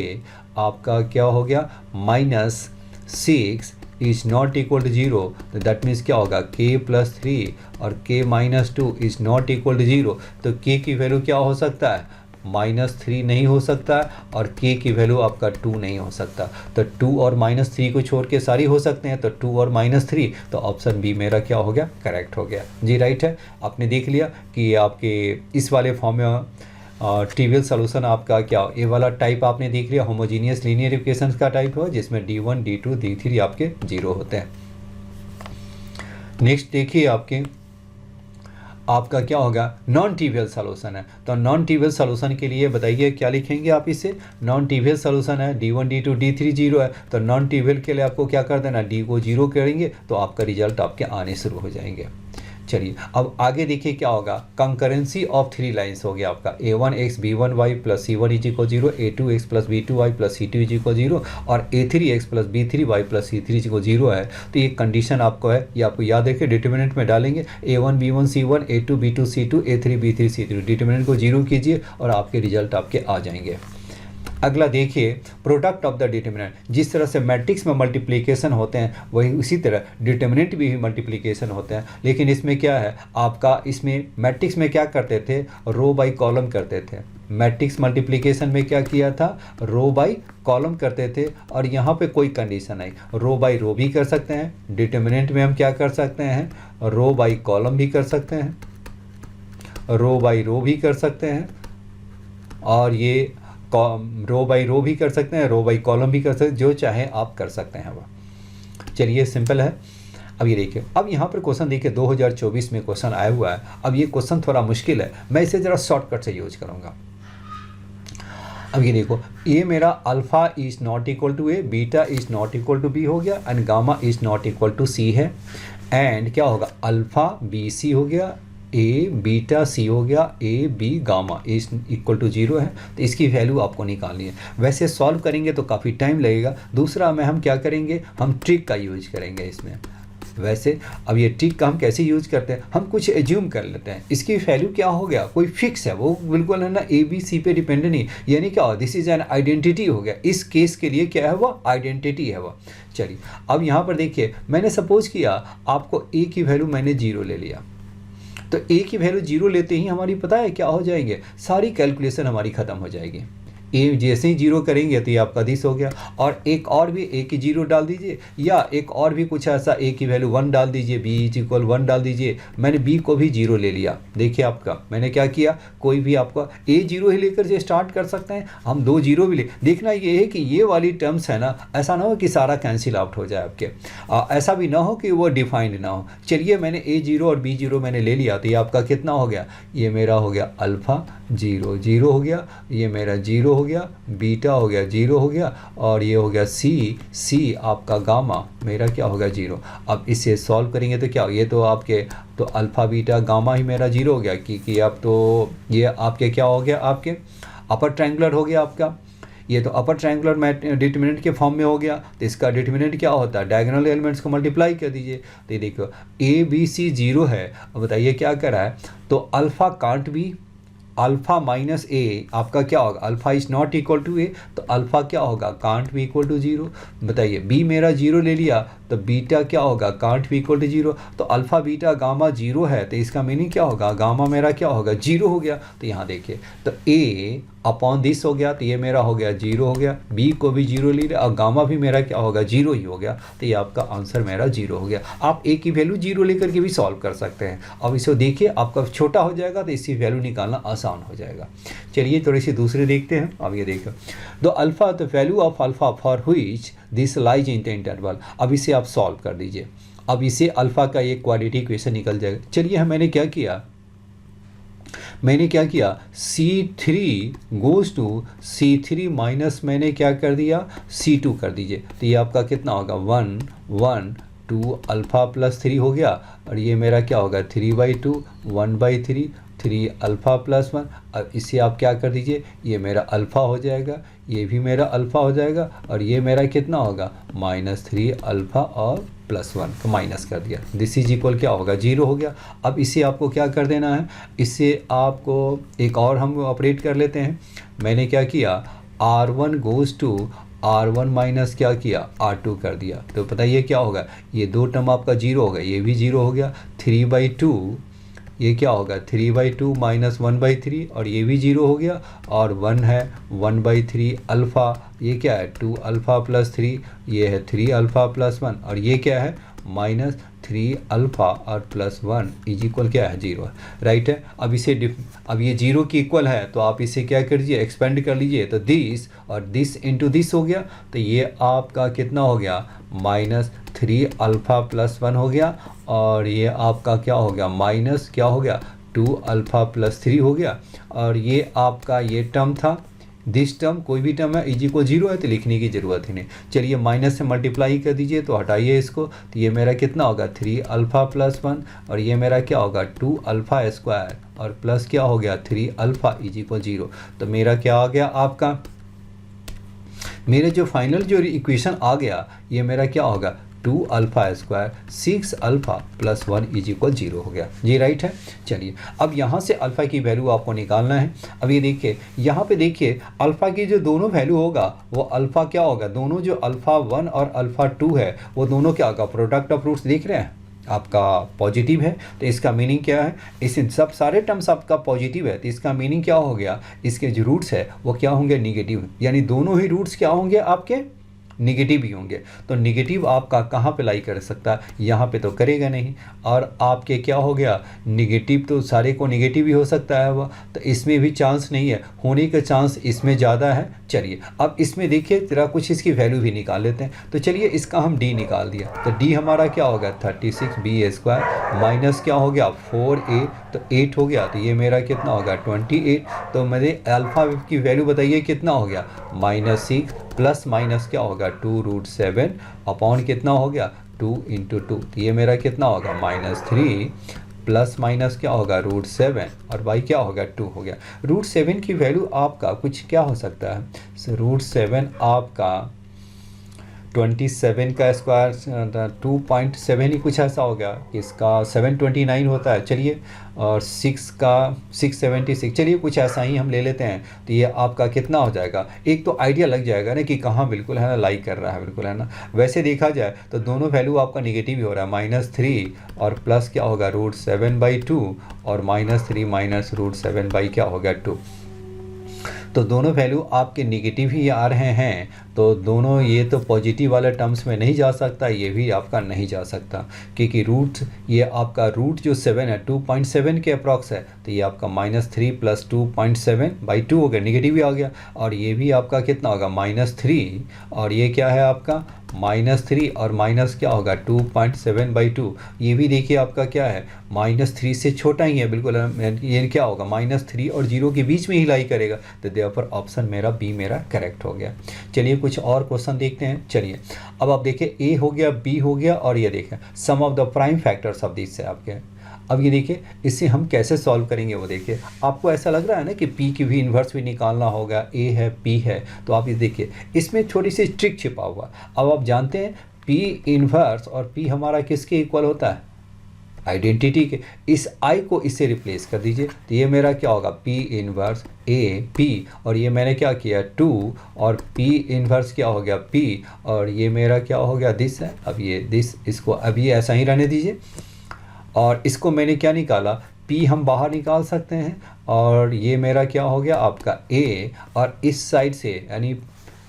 आपका क्या हो गया -6 इज़ नॉट इक्वल टू 0। तो दैट मीन्स क्या होगा k +3 और k -2 is not equal to 0। तो k की वैल्यू क्या हो सकता है, -3 नहीं हो सकता और k की वैल्यू आपका 2 नहीं हो सकता। तो 2 और -3 को छोड़ के सारी हो सकते हैं, तो 2 और -3, तो ऑप्शन बी मेरा क्या हो गया, करेक्ट हो गया जी, राइट है। आपने देख लिया कि आपके इस वाले फॉर्म में ट्रिवियल सॉल्यूशन आपका क्या, ये वाला टाइप आपने देख लिया, होमोजीनियस लीनियर इक्वेशंस का टाइप हो जिसमें D1 D2 D3 आपके 0 होते हैं। नेक्स्ट देखिए आपका क्या होगा, नॉन ट्रिवियल सॉल्यूशन है। तो नॉन ट्रिवियल सॉल्यूशन के लिए बताइए क्या लिखेंगे आप इसे, नॉन ट्रिवियल सॉल्यूशन है, D1 D2 D3 0 है। तो नॉन ट्रिवियल के लिए आपको क्या कर देना, डी को 0 करेंगे तो आपका रिजल्ट आपके आने शुरू हो जाएंगे। चलिए अब आगे देखिए क्या होगा, कंकरेंसी ऑफ 3 लाइन्स हो गया आपका, a1x b1y plus c1 is equal 0, a2x plus b2y plus c2 is equal 0 और a3x plus b3y plus c3 is equal 0 है। तो ये कंडीशन आपको है, ये आपको याद रखिए, डिटर्मिनेंट में डालेंगे a1 b1 c1, a2 b2 c2, a3 b3 c3, determinant को 0 कीजिए और आपके रिजल्ट आपके आ जाएंगे। अगला देखिए प्रोडक्ट ऑफ द डिटर्मिनेंट, जिस तरह से मैट्रिक्स में मल्टीप्लिकेशन होते हैं वही उसी तरह डिटर्मिनेंट भी मल्टीप्लिकेशन होते हैं। लेकिन इसमें क्या है आपका, इसमें मैट्रिक्स में क्या करते थे, रो बाई कॉलम करते थे। मैट्रिक्स मल्टीप्लिकेशन में क्या किया था, रो बाई कॉलम करते थे और यहाँ पे कोई condition I, row by rho भी कर सकते हैं। डिटर्मिनेंट में हम क्या कर सकते हैं, रो बाई कॉलम भी कर सकते हैं, रो बाई रो भी कर सकते हैं और ये रो बाई रो भी कर सकते हैं, रो बाई कॉलम भी कर सकते हैं, जो चाहे आप कर सकते हैं वह। चलिए सिंपल है। अब ये देखिए, अब यहाँ पर क्वेश्चन देखिए 2024 में क्वेश्चन आया हुआ है। अब ये क्वेश्चन थोड़ा मुश्किल है, मैं इसे ज़रा शॉर्टकट से यूज करूँगा। अब ये देखो, ये मेरा alpha is not equal to A, beta is not equal to B हो गया and gamma is not equal to C है। एंड क्या होगा, अल्फ़ा बी सी हो गया, ए बीटा सी हो गया, A B gamma is equal to 0 है। तो इसकी वैल्यू आपको निकालनी है। वैसे सॉल्व करेंगे तो काफ़ी टाइम लगेगा। दूसरा में हम क्या करेंगे, हम ट्रिक का यूज करेंगे इसमें। वैसे अब ये ट्रिक का हम कैसे यूज करते हैं, हम कुछ एज्यूम कर लेते हैं, इसकी वैल्यू क्या हो गया, कोई फिक्स है, वो बिल्कुल है ना ए बी सी पे डिपेंडेंट नहीं, यानी क्या हो, दिस इज एन आइडेंटिटी हो गया। इस केस के लिए क्या है, वो आइडेंटिटी है वो। चलिए अब यहाँ पर देखिए, मैंने सपोज किया आपको ए की वैल्यू मैंने 0 ले लिया, तो ए की वैल्यू 0 लेते ही हमारी पता है क्या हो जाएंगे, सारी कैलकुलेशन हमारी ख़त्म हो जाएगी। ए जैसे ही 0 करेंगे तो ये आपका 10 हो गया। और एक और भी ए की 0 डाल दीजिए, या एक और भी कुछ ऐसा, ए की वैल्यू 1 डाल दीजिए, बी इज इक्वल 1 डाल दीजिए। मैंने बी को भी 0 ले लिया। देखिए आपका मैंने क्या किया, कोई भी आपका ए 0 ही लेकर से स्टार्ट कर सकते हैं हम, 2 0 भी ले। देखना ये है कि ये वाली टर्म्स है ना, ऐसा ना हो कि सारा कैंसिल आउट हो जाए आपके, ऐसा भी ना हो कि वो डिफाइंड ना हो। चलिए मैंने ए 0 और बी 0 मैंने ले लिया, तो ये आपका कितना हो गया, ये मेरा हो गया अल्फ़ा 0 0 हो गया, ये मेरा 0 हो गया, बीटा हो गया 0 हो गया, और ये हो गया सी आपका गामा मेरा क्या होगा 0। अब इसे सॉल्व करेंगे तो क्या, ये तो आपके तो अल्फ़ा बीटा गामा ही मेरा 0 हो गया, क्योंकि अब तो ये आपके क्या हो गया, आपके अपर ट्रायंगुलर हो गया आपका। ये तो अपर ट्रायंगुलर डिटरमिनेंट के फॉर्म में हो गया, तो इसका डिटरमिनेंट क्या होता है, डायगोनल एलिमेंट्स को मल्टीप्लाई कर दीजिए। तो ये देखो ए बी सी 0 है, अब बताइए क्या करा है, तो alpha can't be, alpha minus A आपका क्या होगा, alpha is not equal to A, तो अल्फ़ा क्या होगा, कांट बी इक्वल टू 0। बताइए बी मेरा 0 ले लिया, तो बीटा क्या होगा, कांट बी इक्वल टू 0। तो अल्फ़ा बीटा गामा 0 है, तो इसका मीनिंग क्या होगा, गामा मेरा क्या होगा, 0 हो गया। तो यहाँ देखिए, तो ए अपॉन दिस हो गया, तो ये मेरा हो गया 0 हो गया, बी को भी 0 ले लिया और गामा भी मेरा क्या होगा, 0 ही हो गया। तो ये आपका आंसर मेरा 0 हो गया। आप ए की वैल्यू 0 लेकर के भी सॉल्व कर सकते हैं। अब इसे देखिए आपका छोटा हो जाएगा, तो इसकी वैल्यू निकालना आसान हो जाएगा। चलिए थोड़ी सी दूसरी देखते हैं। अब ये देखो, the alpha the value of alpha for which this lies in the interval. अब इसे आप सॉल्व कर दीजिए। अब इसे अल्फ़ा का एक क्वाड्रेटिक इक्वेशन निकल जाएगा। चलिए मैंने क्या किया, C3 goes to C3 minus मैंने क्या कर दिया, C2 कर दीजिए। तो ये आपका कितना होगा, 1 1 2 अल्फ़ा प्लस 3 हो गया, और ये मेरा क्या होगा 3/2 1/3 3 अल्फ़ा प्लस 1। अब इसे आप क्या कर दीजिए, ये मेरा अल्फ़ा हो जाएगा, ये भी मेरा अल्फ़ा हो जाएगा, और ये मेरा कितना होगा -3 अल्फ़ा और +1 का माइनस कर दिया। दिस इज इक्वल क्या होगा, 0 हो गया। अब इसे आपको क्या कर देना है, इससे आपको एक और हम ऑपरेट कर लेते हैं। मैंने क्या किया, R1 goes to R1 minus क्या किया, R2 कर दिया। तो बताइए क्या होगा, ये दो टर्म आपका 0 हो गया, ये भी 0 हो गया। 3/2 ये क्या होगा, 3/2 माइनस 1/3, और ये भी 0 हो गया, और 1 है 1/3 अल्फ़ा, ये क्या है 2 अल्फ़ा प्लस 3, ये है 3 अल्फ़ा प्लस 1, और ये क्या है -3 अल्फ़ा और +1 इज इक्वल क्या है, 0 है, राइट है। अब अब ये 0 की इक्वल है, तो आप इसे क्या कर दीजिए, एक्सपेंड कर लीजिए। तो दिस और दिस इंटू दिस हो गया, तो ये आपका कितना हो गया, -3 अल्फ़ा प्लस 1 हो गया, और ये आपका क्या हो गया, माइनस क्या हो गया 2 अल्फ़ा प्लस 3 हो गया, और ये आपका ये टर्म था, दिस टर्म कोई भी टर्म है इज इक्वल 0 है, तो लिखने की ज़रूरत ही नहीं। चलिए माइनस से मल्टीप्लाई कर दीजिए, तो हटाइए इसको, तो ये मेरा कितना होगा 3 अल्फ़ा प्लस 1, और ये मेरा क्या होगा 2 अल्फ़ा स्क्वायर, और प्लस क्या हो गया 3 अल्फ़ा इज इक्वल 0। तो मेरा क्या आ गया, आपका मेरे जो फाइनल जो इक्वेशन आ गया, ये मेरा क्या होगा 2 alpha square 6 alpha plus 1 is equal 0 हो गया जी, राइट है। चलिए अब यहाँ से अल्फ़ा की वैल्यू आपको निकालना है। अब ये देखिए, यहाँ पे देखिए अल्फ़ा की जो दोनों वैल्यू होगा, वो अल्फ़ा क्या होगा, दोनों जो अल्फ़ा 1 और अल्फ़ा 2 है, वो दोनों क्या होगा, प्रोडक्ट ऑफ रूट्स देख रहे हैं आपका पॉजिटिव है। तो इसका मीनिंग क्या है, इस सब सारे टर्म्स आपका पॉजिटिव है, तो इसका मीनिंग क्या हो गया, इसके जो रूट्स है वो क्या होंगे, निगेटिव, यानी दोनों ही रूट्स क्या होंगे आपके, निगेटिव ही होंगे। तो निगेटिव आपका कहाँ पे लाई कर सकता है, यहाँ पे तो करेगा नहीं, और आपके क्या हो गया, निगेटिव तो सारे को निगेटिव ही हो सकता है वह, तो इसमें भी चांस नहीं है, होने का चांस इसमें ज़्यादा है। चलिए अब इसमें देखिए तेरा कुछ इसकी वैल्यू भी निकाल लेते हैं। तो चलिए इसका हम डी निकाल दिया, तो डी हमारा क्या होगा 36b² माइनस क्या हो गया 4a, तो 8 हो गया, तो ये मेरा कितना होगा 28। तो मेरे अल्फ़ा की वैल्यू बताइए कितना हो गया, -6 प्लस माइनस क्या होगा 2√7 अपॉन कितना हो गया 2 × 2, तो ये मेरा कितना होगा -3 प्लस माइनस क्या होगा √7, और बाई क्या होगा 2 हो गया। √7 की वैल्यू आपका कुछ क्या हो सकता है, √7 आपका 27 का स्क्वायर 2.7 ही कुछ ऐसा हो गया, इसका 729 होता है। चलिए और 6 का 676, चलिए कुछ ऐसा ही हम ले लेते हैं। तो ये आपका कितना हो जाएगा, एक तो आइडिया लग जाएगा ना कि कहाँ बिल्कुल है ना लाई कर रहा है, बिल्कुल है ना। वैसे देखा जाए तो दोनों वैल्यू आपका निगेटिव ही हो रहा है, -3 और प्लस क्या होगा √7/2 और -3 माइनस √7 क्या होगा 2। तो दोनों वैल्यू आपके निगेटिव ही आ रहे हैं, तो दोनों ये तो पॉजिटिव वाले टर्म्स में नहीं जा सकता, ये भी आपका नहीं जा सकता, क्योंकि रूट ये आपका रूट जो 7 है 2.7 के अप्रॉक्स है, तो ये आपका -3 प्लस 2.7/2 हो गया, निगेटिव ही आ गया। और ये भी आपका कितना होगा -3, और ये क्या है आपका -3 और माइनस क्या होगा 2.7/2। ये भी देखिए आपका क्या है -3 से छोटा ही है बिल्कुल, ये क्या होगा -3 और 0 के बीच में ही लाई करेगा, तो देयरफॉर ऑप्शन मेरा बी मेरा करेक्ट हो गया। चलिए कुछ और क्वेश्चन देखते हैं। चलिए अब आप देखिए ए हो गया, बी हो गया, और ये देखें sum of the prime factors of this है आपके। अब ये देखिए इससे हम कैसे सॉल्व करेंगे वो देखिए। आपको ऐसा लग रहा है ना कि P की भी इन्वर्स भी निकालना होगा, A है P है, तो आप ये देखिए इसमें छोटी सी ट्रिक छिपा हुआ। अब आप जानते हैं P इन्वर्स और P हमारा किसके इक्वल होता है, आइडेंटिटी के। इस I को इससे रिप्लेस कर दीजिए, तो ये मेरा क्या होगा P इन्वर्स A P, और ये मैंने क्या किया 2, और P इन्वर्स क्या हो गया P, और ये मेरा क्या हो गया दिस है। अब ये दिस, इसको अब ये ऐसा ही रहने दीजिए, और इसको मैंने क्या निकाला P हम बाहर निकाल सकते हैं, और ये मेरा क्या हो गया आपका A, और इस साइड से यानी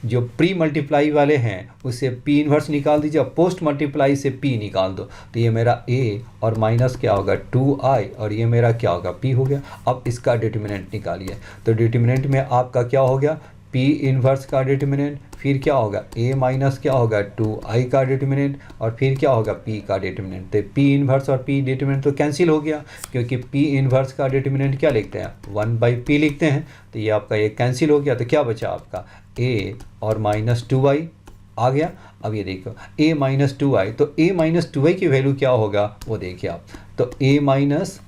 जो प्री मल्टीप्लाई वाले हैं उससे P इन्वर्स निकाल दीजिए, और पोस्ट मल्टीप्लाई से P निकाल दो, तो ये मेरा A और माइनस क्या होगा 2i, और ये मेरा क्या होगा P हो गया। अब इसका डिटर्मिनेंट निकालिए, तो डिटर्मिनेंट में आपका क्या हो गया P इन्वर्स का डिटर्मिनेंट, फिर क्या होगा A माइनस क्या होगा 2i का डिटर्मिनेंट, और फिर क्या होगा P का डिटर्मिनेंट। तो P इन्वर्स और P डिटर्मिनेंट तो कैंसिल हो गया, क्योंकि P इन्वर्स का डिटर्मिनेंट क्या लिखते हैं 1/P लिखते हैं, तो ये आपका ये कैंसिल हो गया। तो क्या बचा आपका A और माइनस 2i आ गया। अब ये देखो A माइनस 2i, तो A माइनस 2i की वैल्यू क्या होगा वो देखिए आप, तो A माइनस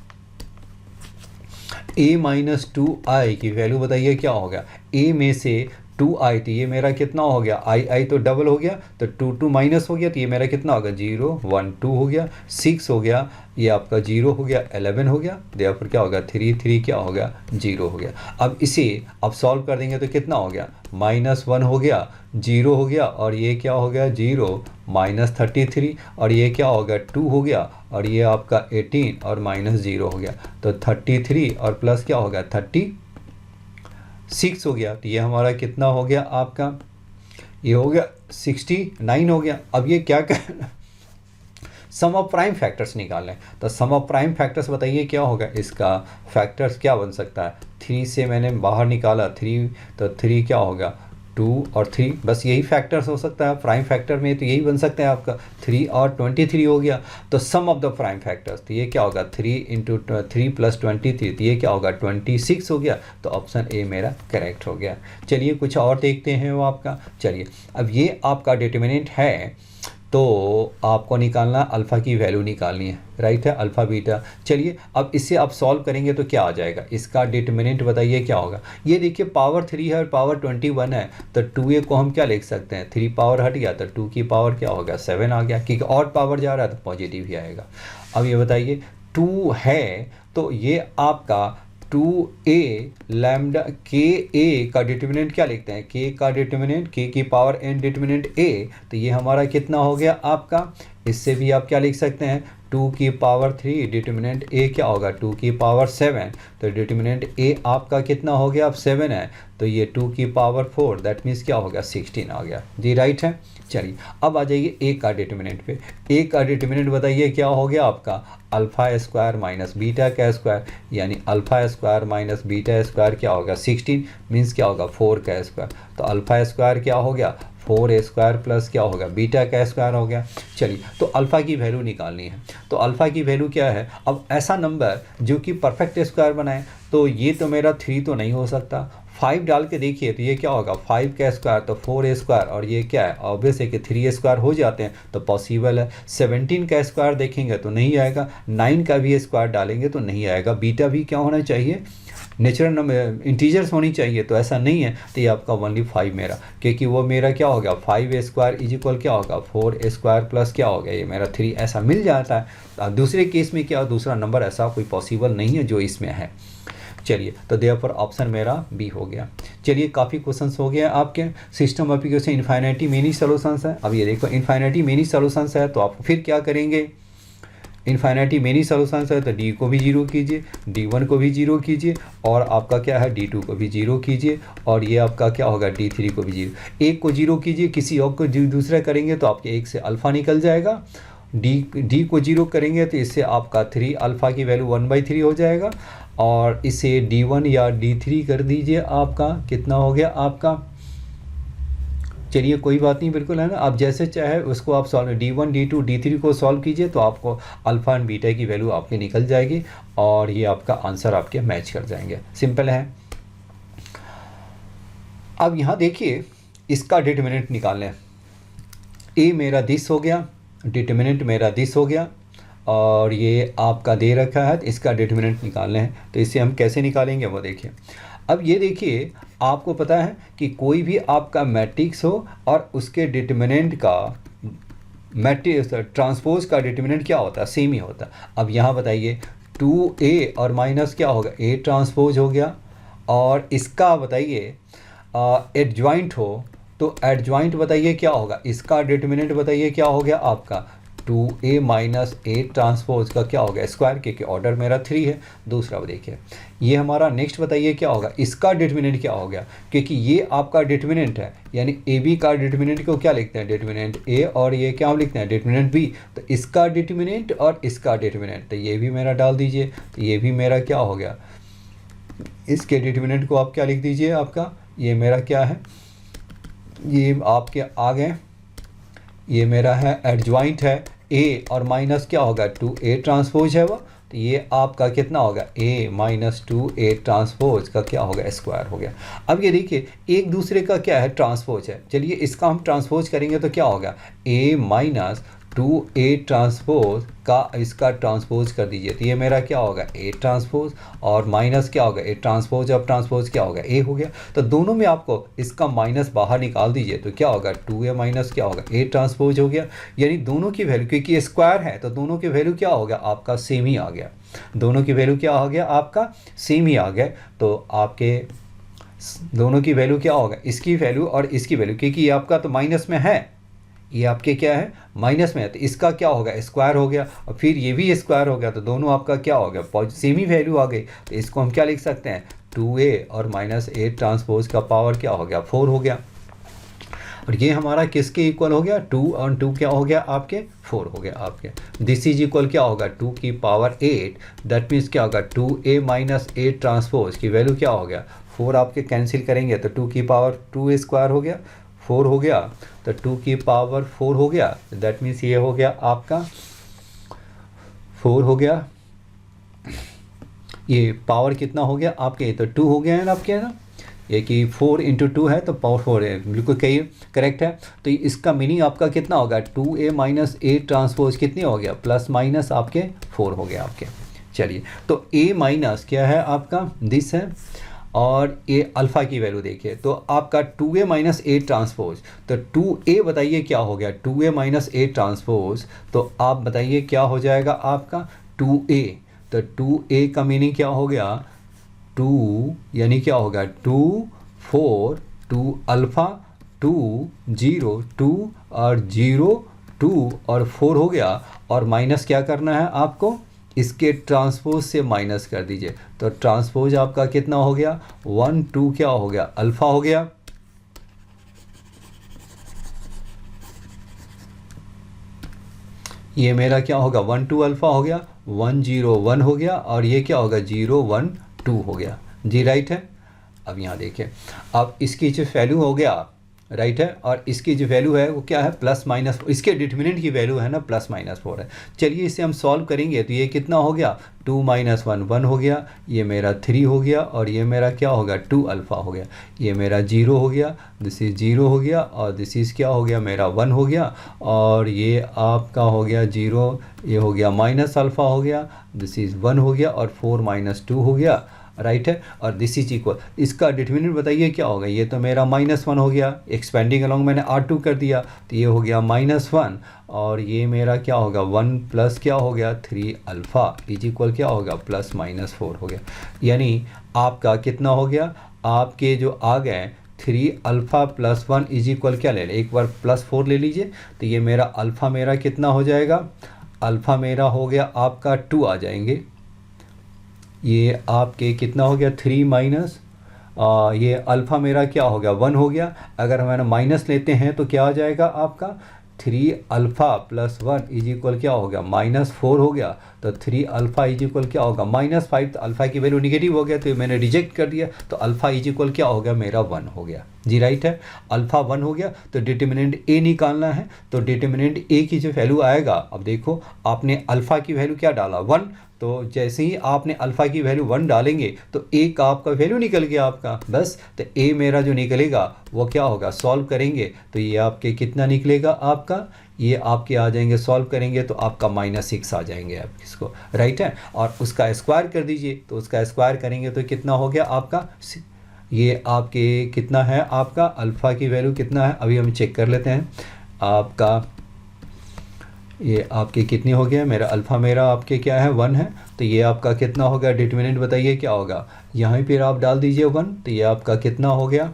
2i की वैल्यू बताइए क्या होगा। A में से 2i, तो ये मेरा कितना हो गया i तो डबल हो गया, तो 2 माइनस हो गया, तो ये मेरा कितना होगा 0 1 2 हो गया, 6 हो गया, ये आपका 0 हो गया, 11 हो गया, देयरफॉर क्या होगा 3 क्या हो गया 0 हो गया। अब इसे अब सॉल्व कर देंगे तो कितना हो गया -1 हो गया, 0 हो गया, और ये क्या हो गया 0 -33, और ये क्या हो गया 2 हो गया, और ये आपका 18 और -0 हो गया, तो 33 और प्लस क्या हो गया 36 हो गया। तो ये हमारा कितना हो गया आपका, ये हो गया 69 हो गया। अब ये क्या कर सम ऑफ प्राइम फैक्टर्स निकालें, तो सम ऑफ प्राइम फैक्टर्स बताइए क्या होगा। इसका फैक्टर्स क्या बन सकता है, 3 से मैंने बाहर निकाला 3, तो 3 क्या होगा 2 और 3, बस यही फैक्टर्स हो सकता है प्राइम फैक्टर में, तो यही बन सकता है आपका 3 और 23 हो गया। तो सम ऑफ द प्राइम फैक्टर्स, तो ये क्या होगा 3 × 3 + 23, तो ये क्या होगा 26 हो गया। तो ऑप्शन ए मेरा करेक्ट हो गया। चलिए कुछ और देखते हैं वो आपका। चलिए अब ये आपका डिटर्मिनेंट है, तो आपको निकालना अल्फ़ा की वैल्यू निकालनी है, राइट है, अल्फ़ा बीटा। चलिए अब इससे आप सॉल्व करेंगे तो क्या आ जाएगा, इसका डिटर्मिनेंट बताइए क्या होगा। ये देखिए पावर 3 है और पावर 21 है, तो 2a को हम क्या लिख सकते हैं, 3 पावर हट गया तो 2 की पावर क्या होगा 7 आ गया, क्योंकि और पावर जा रहा है तो पॉजिटिव ही आएगा। अब ये बताइए 2 है, तो ये आपका 2a लैम्डा के a का डिटर्मिनेंट क्या लिखते हैं, k का डिटर्मिनेंट k की पावर n डिटर्मिनेंट a, तो ये हमारा कितना हो गया आपका। इससे भी आप क्या लिख सकते हैं 2 की पावर 3 डिटर्मिनेंट a क्या होगा 2 की पावर 7, तो डिटर्मिनेंट a आपका कितना हो गया अब 7 है, तो ये 2 की पावर 4 दैट मीन्स क्या हो गया 16 आ गया जी, राइट है। चलिए अब आ जाइए a का डिटर्मिनेंट पे। a का डिटर्मिनेंट बताइए क्या हो गया आपका अल्फ़ा स्क्वायर माइनस बीटा का स्क्वायर, यानी alpha square minus beta square क्या होगा 16 मीन्स क्या होगा 4 का स्क्वायर, तो अल्फ़ा स्क्वायर क्या हो गया 4a स्क्वायर प्लस क्या होगा बीटा का स्क्वायर हो गया। चलिए तो अल्फ़ा की वैल्यू निकालनी है, तो अल्फ़ा की वैल्यू क्या है। अब ऐसा नंबर जो कि परफेक्ट स्क्वायर बनाए, तो ये तो मेरा 3 तो नहीं हो सकता, 5 डाल के देखिए तो ये क्या होगा 5 का स्क्वायर तो 4a स्क्वायर, और ये क्या है ऑब्वियस है कि 3a स्क्वायर हो जाते हैं तो पॉसिबल है। 17 का स्क्वायर देखेंगे तो नहीं आएगा, 9 का भी स्क्वायर डालेंगे तो नहीं आएगा, बीटा भी क्या होना चाहिए नेचुरल नंबर इंटीजर्स होनी चाहिए, तो ऐसा नहीं है, तो ये आपका ओनली 5 मेरा, क्योंकि वो मेरा क्या होगा 5a स्क्वायर इज इक्वल क्या होगा 4a स्क्वायर प्लस क्या होगा ये मेरा 3, ऐसा मिल जाता है। दूसरे केस में क्या दूसरा नंबर ऐसा कोई पॉसिबल नहीं है जो इसमें है। चलिए तो देयरफॉर ऑप्शन मेरा बी हो गया। चलिए काफ़ी क्वेश्चंस हो गए आपके। सिस्टम एप्लीकेशन इन्फाइनिटी मेनी सॉल्यूशंस है। अब ये देखो इन्फाइनिटी मेनी सॉल्यूशंस है, तो आप फिर क्या करेंगे, इन्फाइनिटी मेनी सॉल्यूशंस है तो डी को भी 0 कीजिए, D1 को भी 0 कीजिए, और आपका क्या है D2 को भी 0 कीजिए, और ये आपका क्या होगा D3 को भी 0, एक को 0 कीजिए, किसी और को दूसरा करेंगे तो आपके एक से अल्फ़ा निकल जाएगा। डी को 0 करेंगे तो इससे आपका 3 अल्फ़ा की वैल्यू 1/3 हो जाएगा, और इसे D1 या D3 कर दीजिए, आपका कितना हो गया आपका। चलिए कोई बात नहीं, बिल्कुल है ना, आप जैसे चाहे उसको आप सॉल्व D1 D2 D3 को सॉल्व कीजिए, तो आपको अल्फ़ा एंड बीटा की वैल्यू आपकी निकल जाएगी, और ये आपका आंसर आपके मैच कर जाएंगे, सिंपल है। अब यहाँ देखिए इसका डिटर्मिनेंट निकाल लें। ए मेरा 10 हो गया, डिटर्मिनेंट मेरा 10 हो गया, और ये आपका दे रखा है, तो इसका डिटरमिनेंट निकालना है। तो इसे हम कैसे निकालेंगे वो देखिए। अब ये देखिए, आपको पता है कि कोई भी आपका मैट्रिक्स हो और उसके डिटरमिनेंट का मैट्रिक्स ट्रांसपोज का डिटरमिनेंट क्या होता है, सेम ही होता है। अब यहाँ बताइए 2a और माइनस क्या होगा, a ट्रांसपोज हो गया। और इसका बताइए एडजॉइंट हो तो एडजॉइंट बताइए क्या होगा, इसका डिटरमिनेंट बताइए क्या हो गया आपका 2a माइनस ए ट्रांसपोज का क्या होगा स्क्वायर, क्योंकि ऑर्डर मेरा 3 है। दूसरा देखिए, ये हमारा नेक्स्ट बताइए क्या होगा, इसका डिटरमिनेंट क्या हो गया, क्योंकि ये आपका डिटरमिनेंट है, यानी ए बी का डिटरमिनेंट को क्या लिखते हैं, डिटरमिनेंट ए, और ये क्या हम लिखते हैं, डिटरमिनेंट बी। तो इसका डिटरमिनेंट और इसका डिटरमिनेंट, तो ये भी मेरा डाल दीजिए। तो ये भी मेरा क्या हो गया, इसके डिटरमिनेंट को आप क्या लिख दीजिए, आपका ये मेरा क्या है, ये आपके आ गए, ये मेरा है एडजॉइंट है ए और माइनस क्या होगा 2a ट्रांसपोज है वो। तो ये आपका कितना होगा, a माइनस 2a ट्रांसपोज का क्या होगा स्क्वायर हो गया। अब ये देखिए एक दूसरे का क्या है, ट्रांसपोज है। चलिए इसका हम ट्रांसपोज करेंगे तो क्या होगा, a माइनस 2a ट्रांसपोज का इसका ट्रांसपोज कर दीजिए। तो ये मेरा क्या होगा, a ट्रांसपोज, और माइनस क्या होगा, a ट्रांसपोज और ट्रांसपोज क्या होगा, a हो गया। तो दोनों में आपको इसका माइनस बाहर निकाल दीजिए, तो क्या होगा 2a माइनस क्या होगा a ट्रांसपोज हो गया। यानी दोनों की वैल्यू, क्योंकि ये स्क्वायर है तो दोनों की वैल्यू क्या हो गया आपका सेम ही आ गया, दोनों की वैल्यू क्या हो गया आपका सेम ही आ गया। तो आपके दोनों की वैल्यू क्या होगा, इसकी वैल्यू और इसकी वैल्यू, क्योंकि ये आपका तो माइनस में है, ये आपके क्या है माइनस में है, तो इसका क्या होगा स्क्वायर हो गया, और फिर ये भी स्क्वायर हो गया, तो दोनों आपका क्या हो गया सेम ही वैल्यू आ गई। तो इसको हम क्या लिख सकते हैं, 2a और माइनस ए ट्रांसपोज का पावर क्या हो गया 4 हो गया। और ये हमारा किसके इक्वल हो गया, 2 और 2 क्या हो गया आपके 4 हो गया आपके। दिस इज इक्वल क्या होगा 2 की पावर 8, दैट मीन्स क्या होगा 2a माइनस ए ट्रांसपोज की वैल्यू क्या हो गया 4। आपके कैंसिल करेंगे तो 2 की पावर 2 स्क्वायर हो गया 4 हो गया, तो 2 की पावर 4 हो गया, दैट मीन्स ये हो गया आपका 4 हो गया। ये पावर कितना हो गया आपके, तो 2 हो गया है ना आपके, है ना, ये कि 4 इंटू 2 है तो पावर 4 है, बिल्कुल करेक्ट है। तो इसका मीनिंग आपका कितना होगा 2a माइनस ए ट्रांसपोज कितनी हो गया, प्लस माइनस आपके 4 हो गया आपके। चलिए तो a माइनस क्या है आपका दिस है, और ये अल्फ़ा की वैल्यू देखिए, तो आपका 2a माइनस ए ट्रांसपोज, तो 2a बताइए क्या हो गया 2a माइनस ए ट्रांसपोज, तो आप बताइए क्या हो जाएगा आपका 2a। तो 2a का मीनिंग क्या हो गया 2, यानी क्या होगा 2 4 2 अल्फ़ा 2 0 2 और 0 2 और 4 हो गया, और माइनस क्या करना है आपको, इसके ट्रांसपोज से माइनस कर दीजिए। तो ट्रांसपोज आपका कितना हो गया 1 2 क्या हो गया अल्फ़ा हो गया, ये मेरा क्या होगा 1 2 अल्फ़ा हो गया, 1 0 1 हो गया, और ये क्या होगा 0 1 2 हो गया जी, राइट है। अब यहाँ देखिए, अब इसकी जो वैल्यू हो गया राइट है, और इसकी जो वैल्यू है वो क्या है प्लस माइनस, इसके डिटरमिनेंट की वैल्यू है ना प्लस माइनस 4 है। चलिए इसे हम सॉल्व करेंगे, तो ये कितना हो गया 2 माइनस 1 1 हो गया, ये मेरा 3 हो गया, और ये मेरा क्या होगा 2 अल्फ़ा हो गया, ये मेरा 0 हो गया, दिस इज़ 0 हो गया, और दिस इज़ क्या हो गया मेरा 1 हो गया, और ये आपका हो गया 0, ये हो गया माइनस अल्फ़ा हो गया, दिस इज़ 1 हो गया, और 4 माइनस 2 हो गया, राइट है। और दिस इज इक्वल, इसका डिटरमिनेंट बताइए क्या होगा, ये तो मेरा -1 हो गया, एक्सपेंडिंग अलॉन्ग मैंने R2 कर दिया, तो ये हो गया -1, और ये मेरा क्या होगा 1 प्लस क्या हो गया 3 अल्फ़ा इज इक्वल क्या होगा प्लस माइनस 4 हो गया। यानी आपका कितना हो गया, आपके जो आ गए 3 अल्फ़ा प्लस 1 इज इक्वल क्या ले लें, एक बार प्लस 4 ले लीजिए, तो ये मेरा अल्फ़ा मेरा कितना हो जाएगा, अल्फ़ा मेरा हो गया आपका 2 आ जाएंगे, ये आपके कितना हो गया 3 माइनस ये अल्फ़ा मेरा क्या हो गया 1 हो गया, अगर हमारा माइनस लेते हैं तो क्या आ जाएगा आपका 3 अल्फ़ा प्लस 1 इज इक्वल क्या हो गया -4 हो गया, तो 3 अल्फ़ा इज इक्वल क्या होगा -5, तो अल्फ़ा की वैल्यू निगेटिव हो गया तो मैंने रिजेक्ट कर दिया, तो अल्फ़ा इज इक्वल क्या हो गया मेरा 1 हो गया जी, राइट है। अल्फ़ा 1 हो गया, तो डिटरमिनेंट ए निकालना है, तो डिटरमिनेंट ए की जो वैल्यू आएगा, अब देखो आपने अल्फ़ा की वैल्यू क्या डाला 1, तो जैसे ही आपने अल्फ़ा की वैल्यू 1 डालेंगे तो ए का आपका वैल्यू निकल गया आपका बस, तो ए मेरा जो निकलेगा वो क्या होगा सॉल्व करेंगे तो ये आपके कितना निकलेगा आपका, ये आपके आ जाएंगे, सॉल्व करेंगे तो आपका -6 आ जाएंगे आप इसको, राइट है। और उसका स्क्वायर कर दीजिए, तो उसका स्क्वायर करेंगे तो कितना हो गया आपका, ये आपके कितना है, आपका अल्फ़ा की वैल्यू कितना है, अभी हम चेक कर लेते हैं। आपका ये आपके कितनी हो गया, मेरा अल्फ़ा मेरा आपके क्या है 1 है, तो ये आपका कितना होगा, डिटरमिनेंट बताइए क्या होगा, यहाँ पर आप डाल दीजिए 1, तो ये आपका कितना हो गया,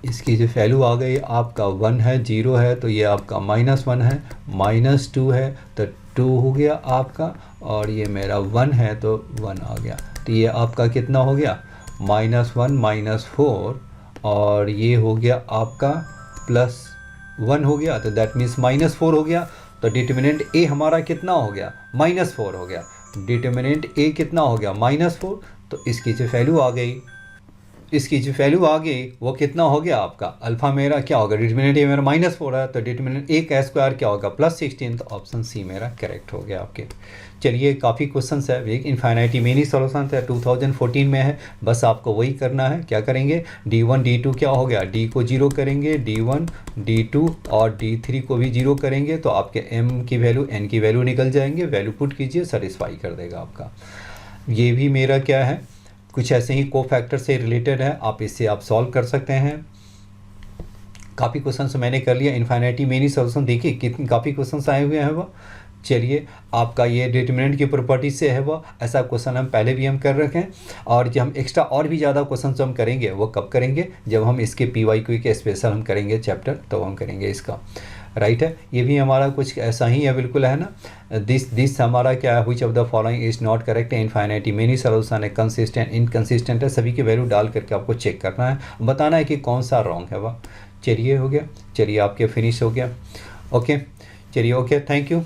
इसकी जो वैल्यू आ गई आपका 1 है, 0 है, तो ये आपका -1 है, -2 है तो 2 हो गया आपका, और ये मेरा 1 है तो 1 आ गया, तो ये आपका कितना हो गया, -1 -4, और ये हो गया आपका +1 हो गया, तो दैट मीन्स -4 हो गया। तो डिटरमिनेंट ए हमारा कितना हो गया, -4 हो गया, डिटरमिनेंट ए कितना हो गया, -4, तो इसकी जो वैल्यू आ गई, इसकी जो वैल्यू आ गई वो कितना हो गया आपका, अल्फ़ा मेरा क्या होगा, डिटरमिनेंट ए मेरा -4 है, तो डिटरमिनेंट ए का स्क्वायर क्या होगा, +16, तो ऑप्शन सी मेरा करेक्ट हो गया आपके। चलिए काफ़ी क्वेश्चन है, एक इन्फाइनाइटी मेनी सॉल्यूशन है, 2014 में है, बस आपको वही करना है। क्या करेंगे, D1 D2 क्या हो गया, D को 0 करेंगे, D1 D2 और D3 को भी 0 करेंगे, तो आपके M की वैल्यू N की वैल्यू निकल जाएंगे, वैल्यू पुट कीजिए, सेटिस्फाई कर देगा आपका। ये भी मेरा क्या है, कुछ ऐसे ही कोफैक्टर से रिलेटेड है, आप इससे आप सॉल्व कर सकते हैं। काफ़ी क्वेश्चन मैंने कर लिया, इन्फाइनाइटी मेनी सॉल्यूशन देखिए कितने काफ़ी क्वेश्चन आए हुए हैं वो। चलिए आपका ये डिटरमिनेंट की प्रॉपर्टी से है वो, ऐसा क्वेश्चन हम पहले भी हम कर रखे हैं, और जब हम एक्स्ट्रा और भी ज़्यादा क्वेश्चन हम करेंगे वो कब करेंगे, जब हम इसके PYQ के स्पेशल हम करेंगे चैप्टर, तो हम करेंगे इसका, राइट है। ये भी हमारा कुछ ऐसा ही है, बिल्कुल है ना। दिस हमारा क्या है, which of the following is not correct, infinity many solution है, कंसिस्टेंट इनकंसिस्टेंट है, सभी की वैल्यू डाल करके आपको चेक करना है, बताना है कि कौन सा रॉन्ग है वह। चलिए हो गया, चलिए आपके फिनिश हो गया, ओके, चलिए ओके, थैंक यू।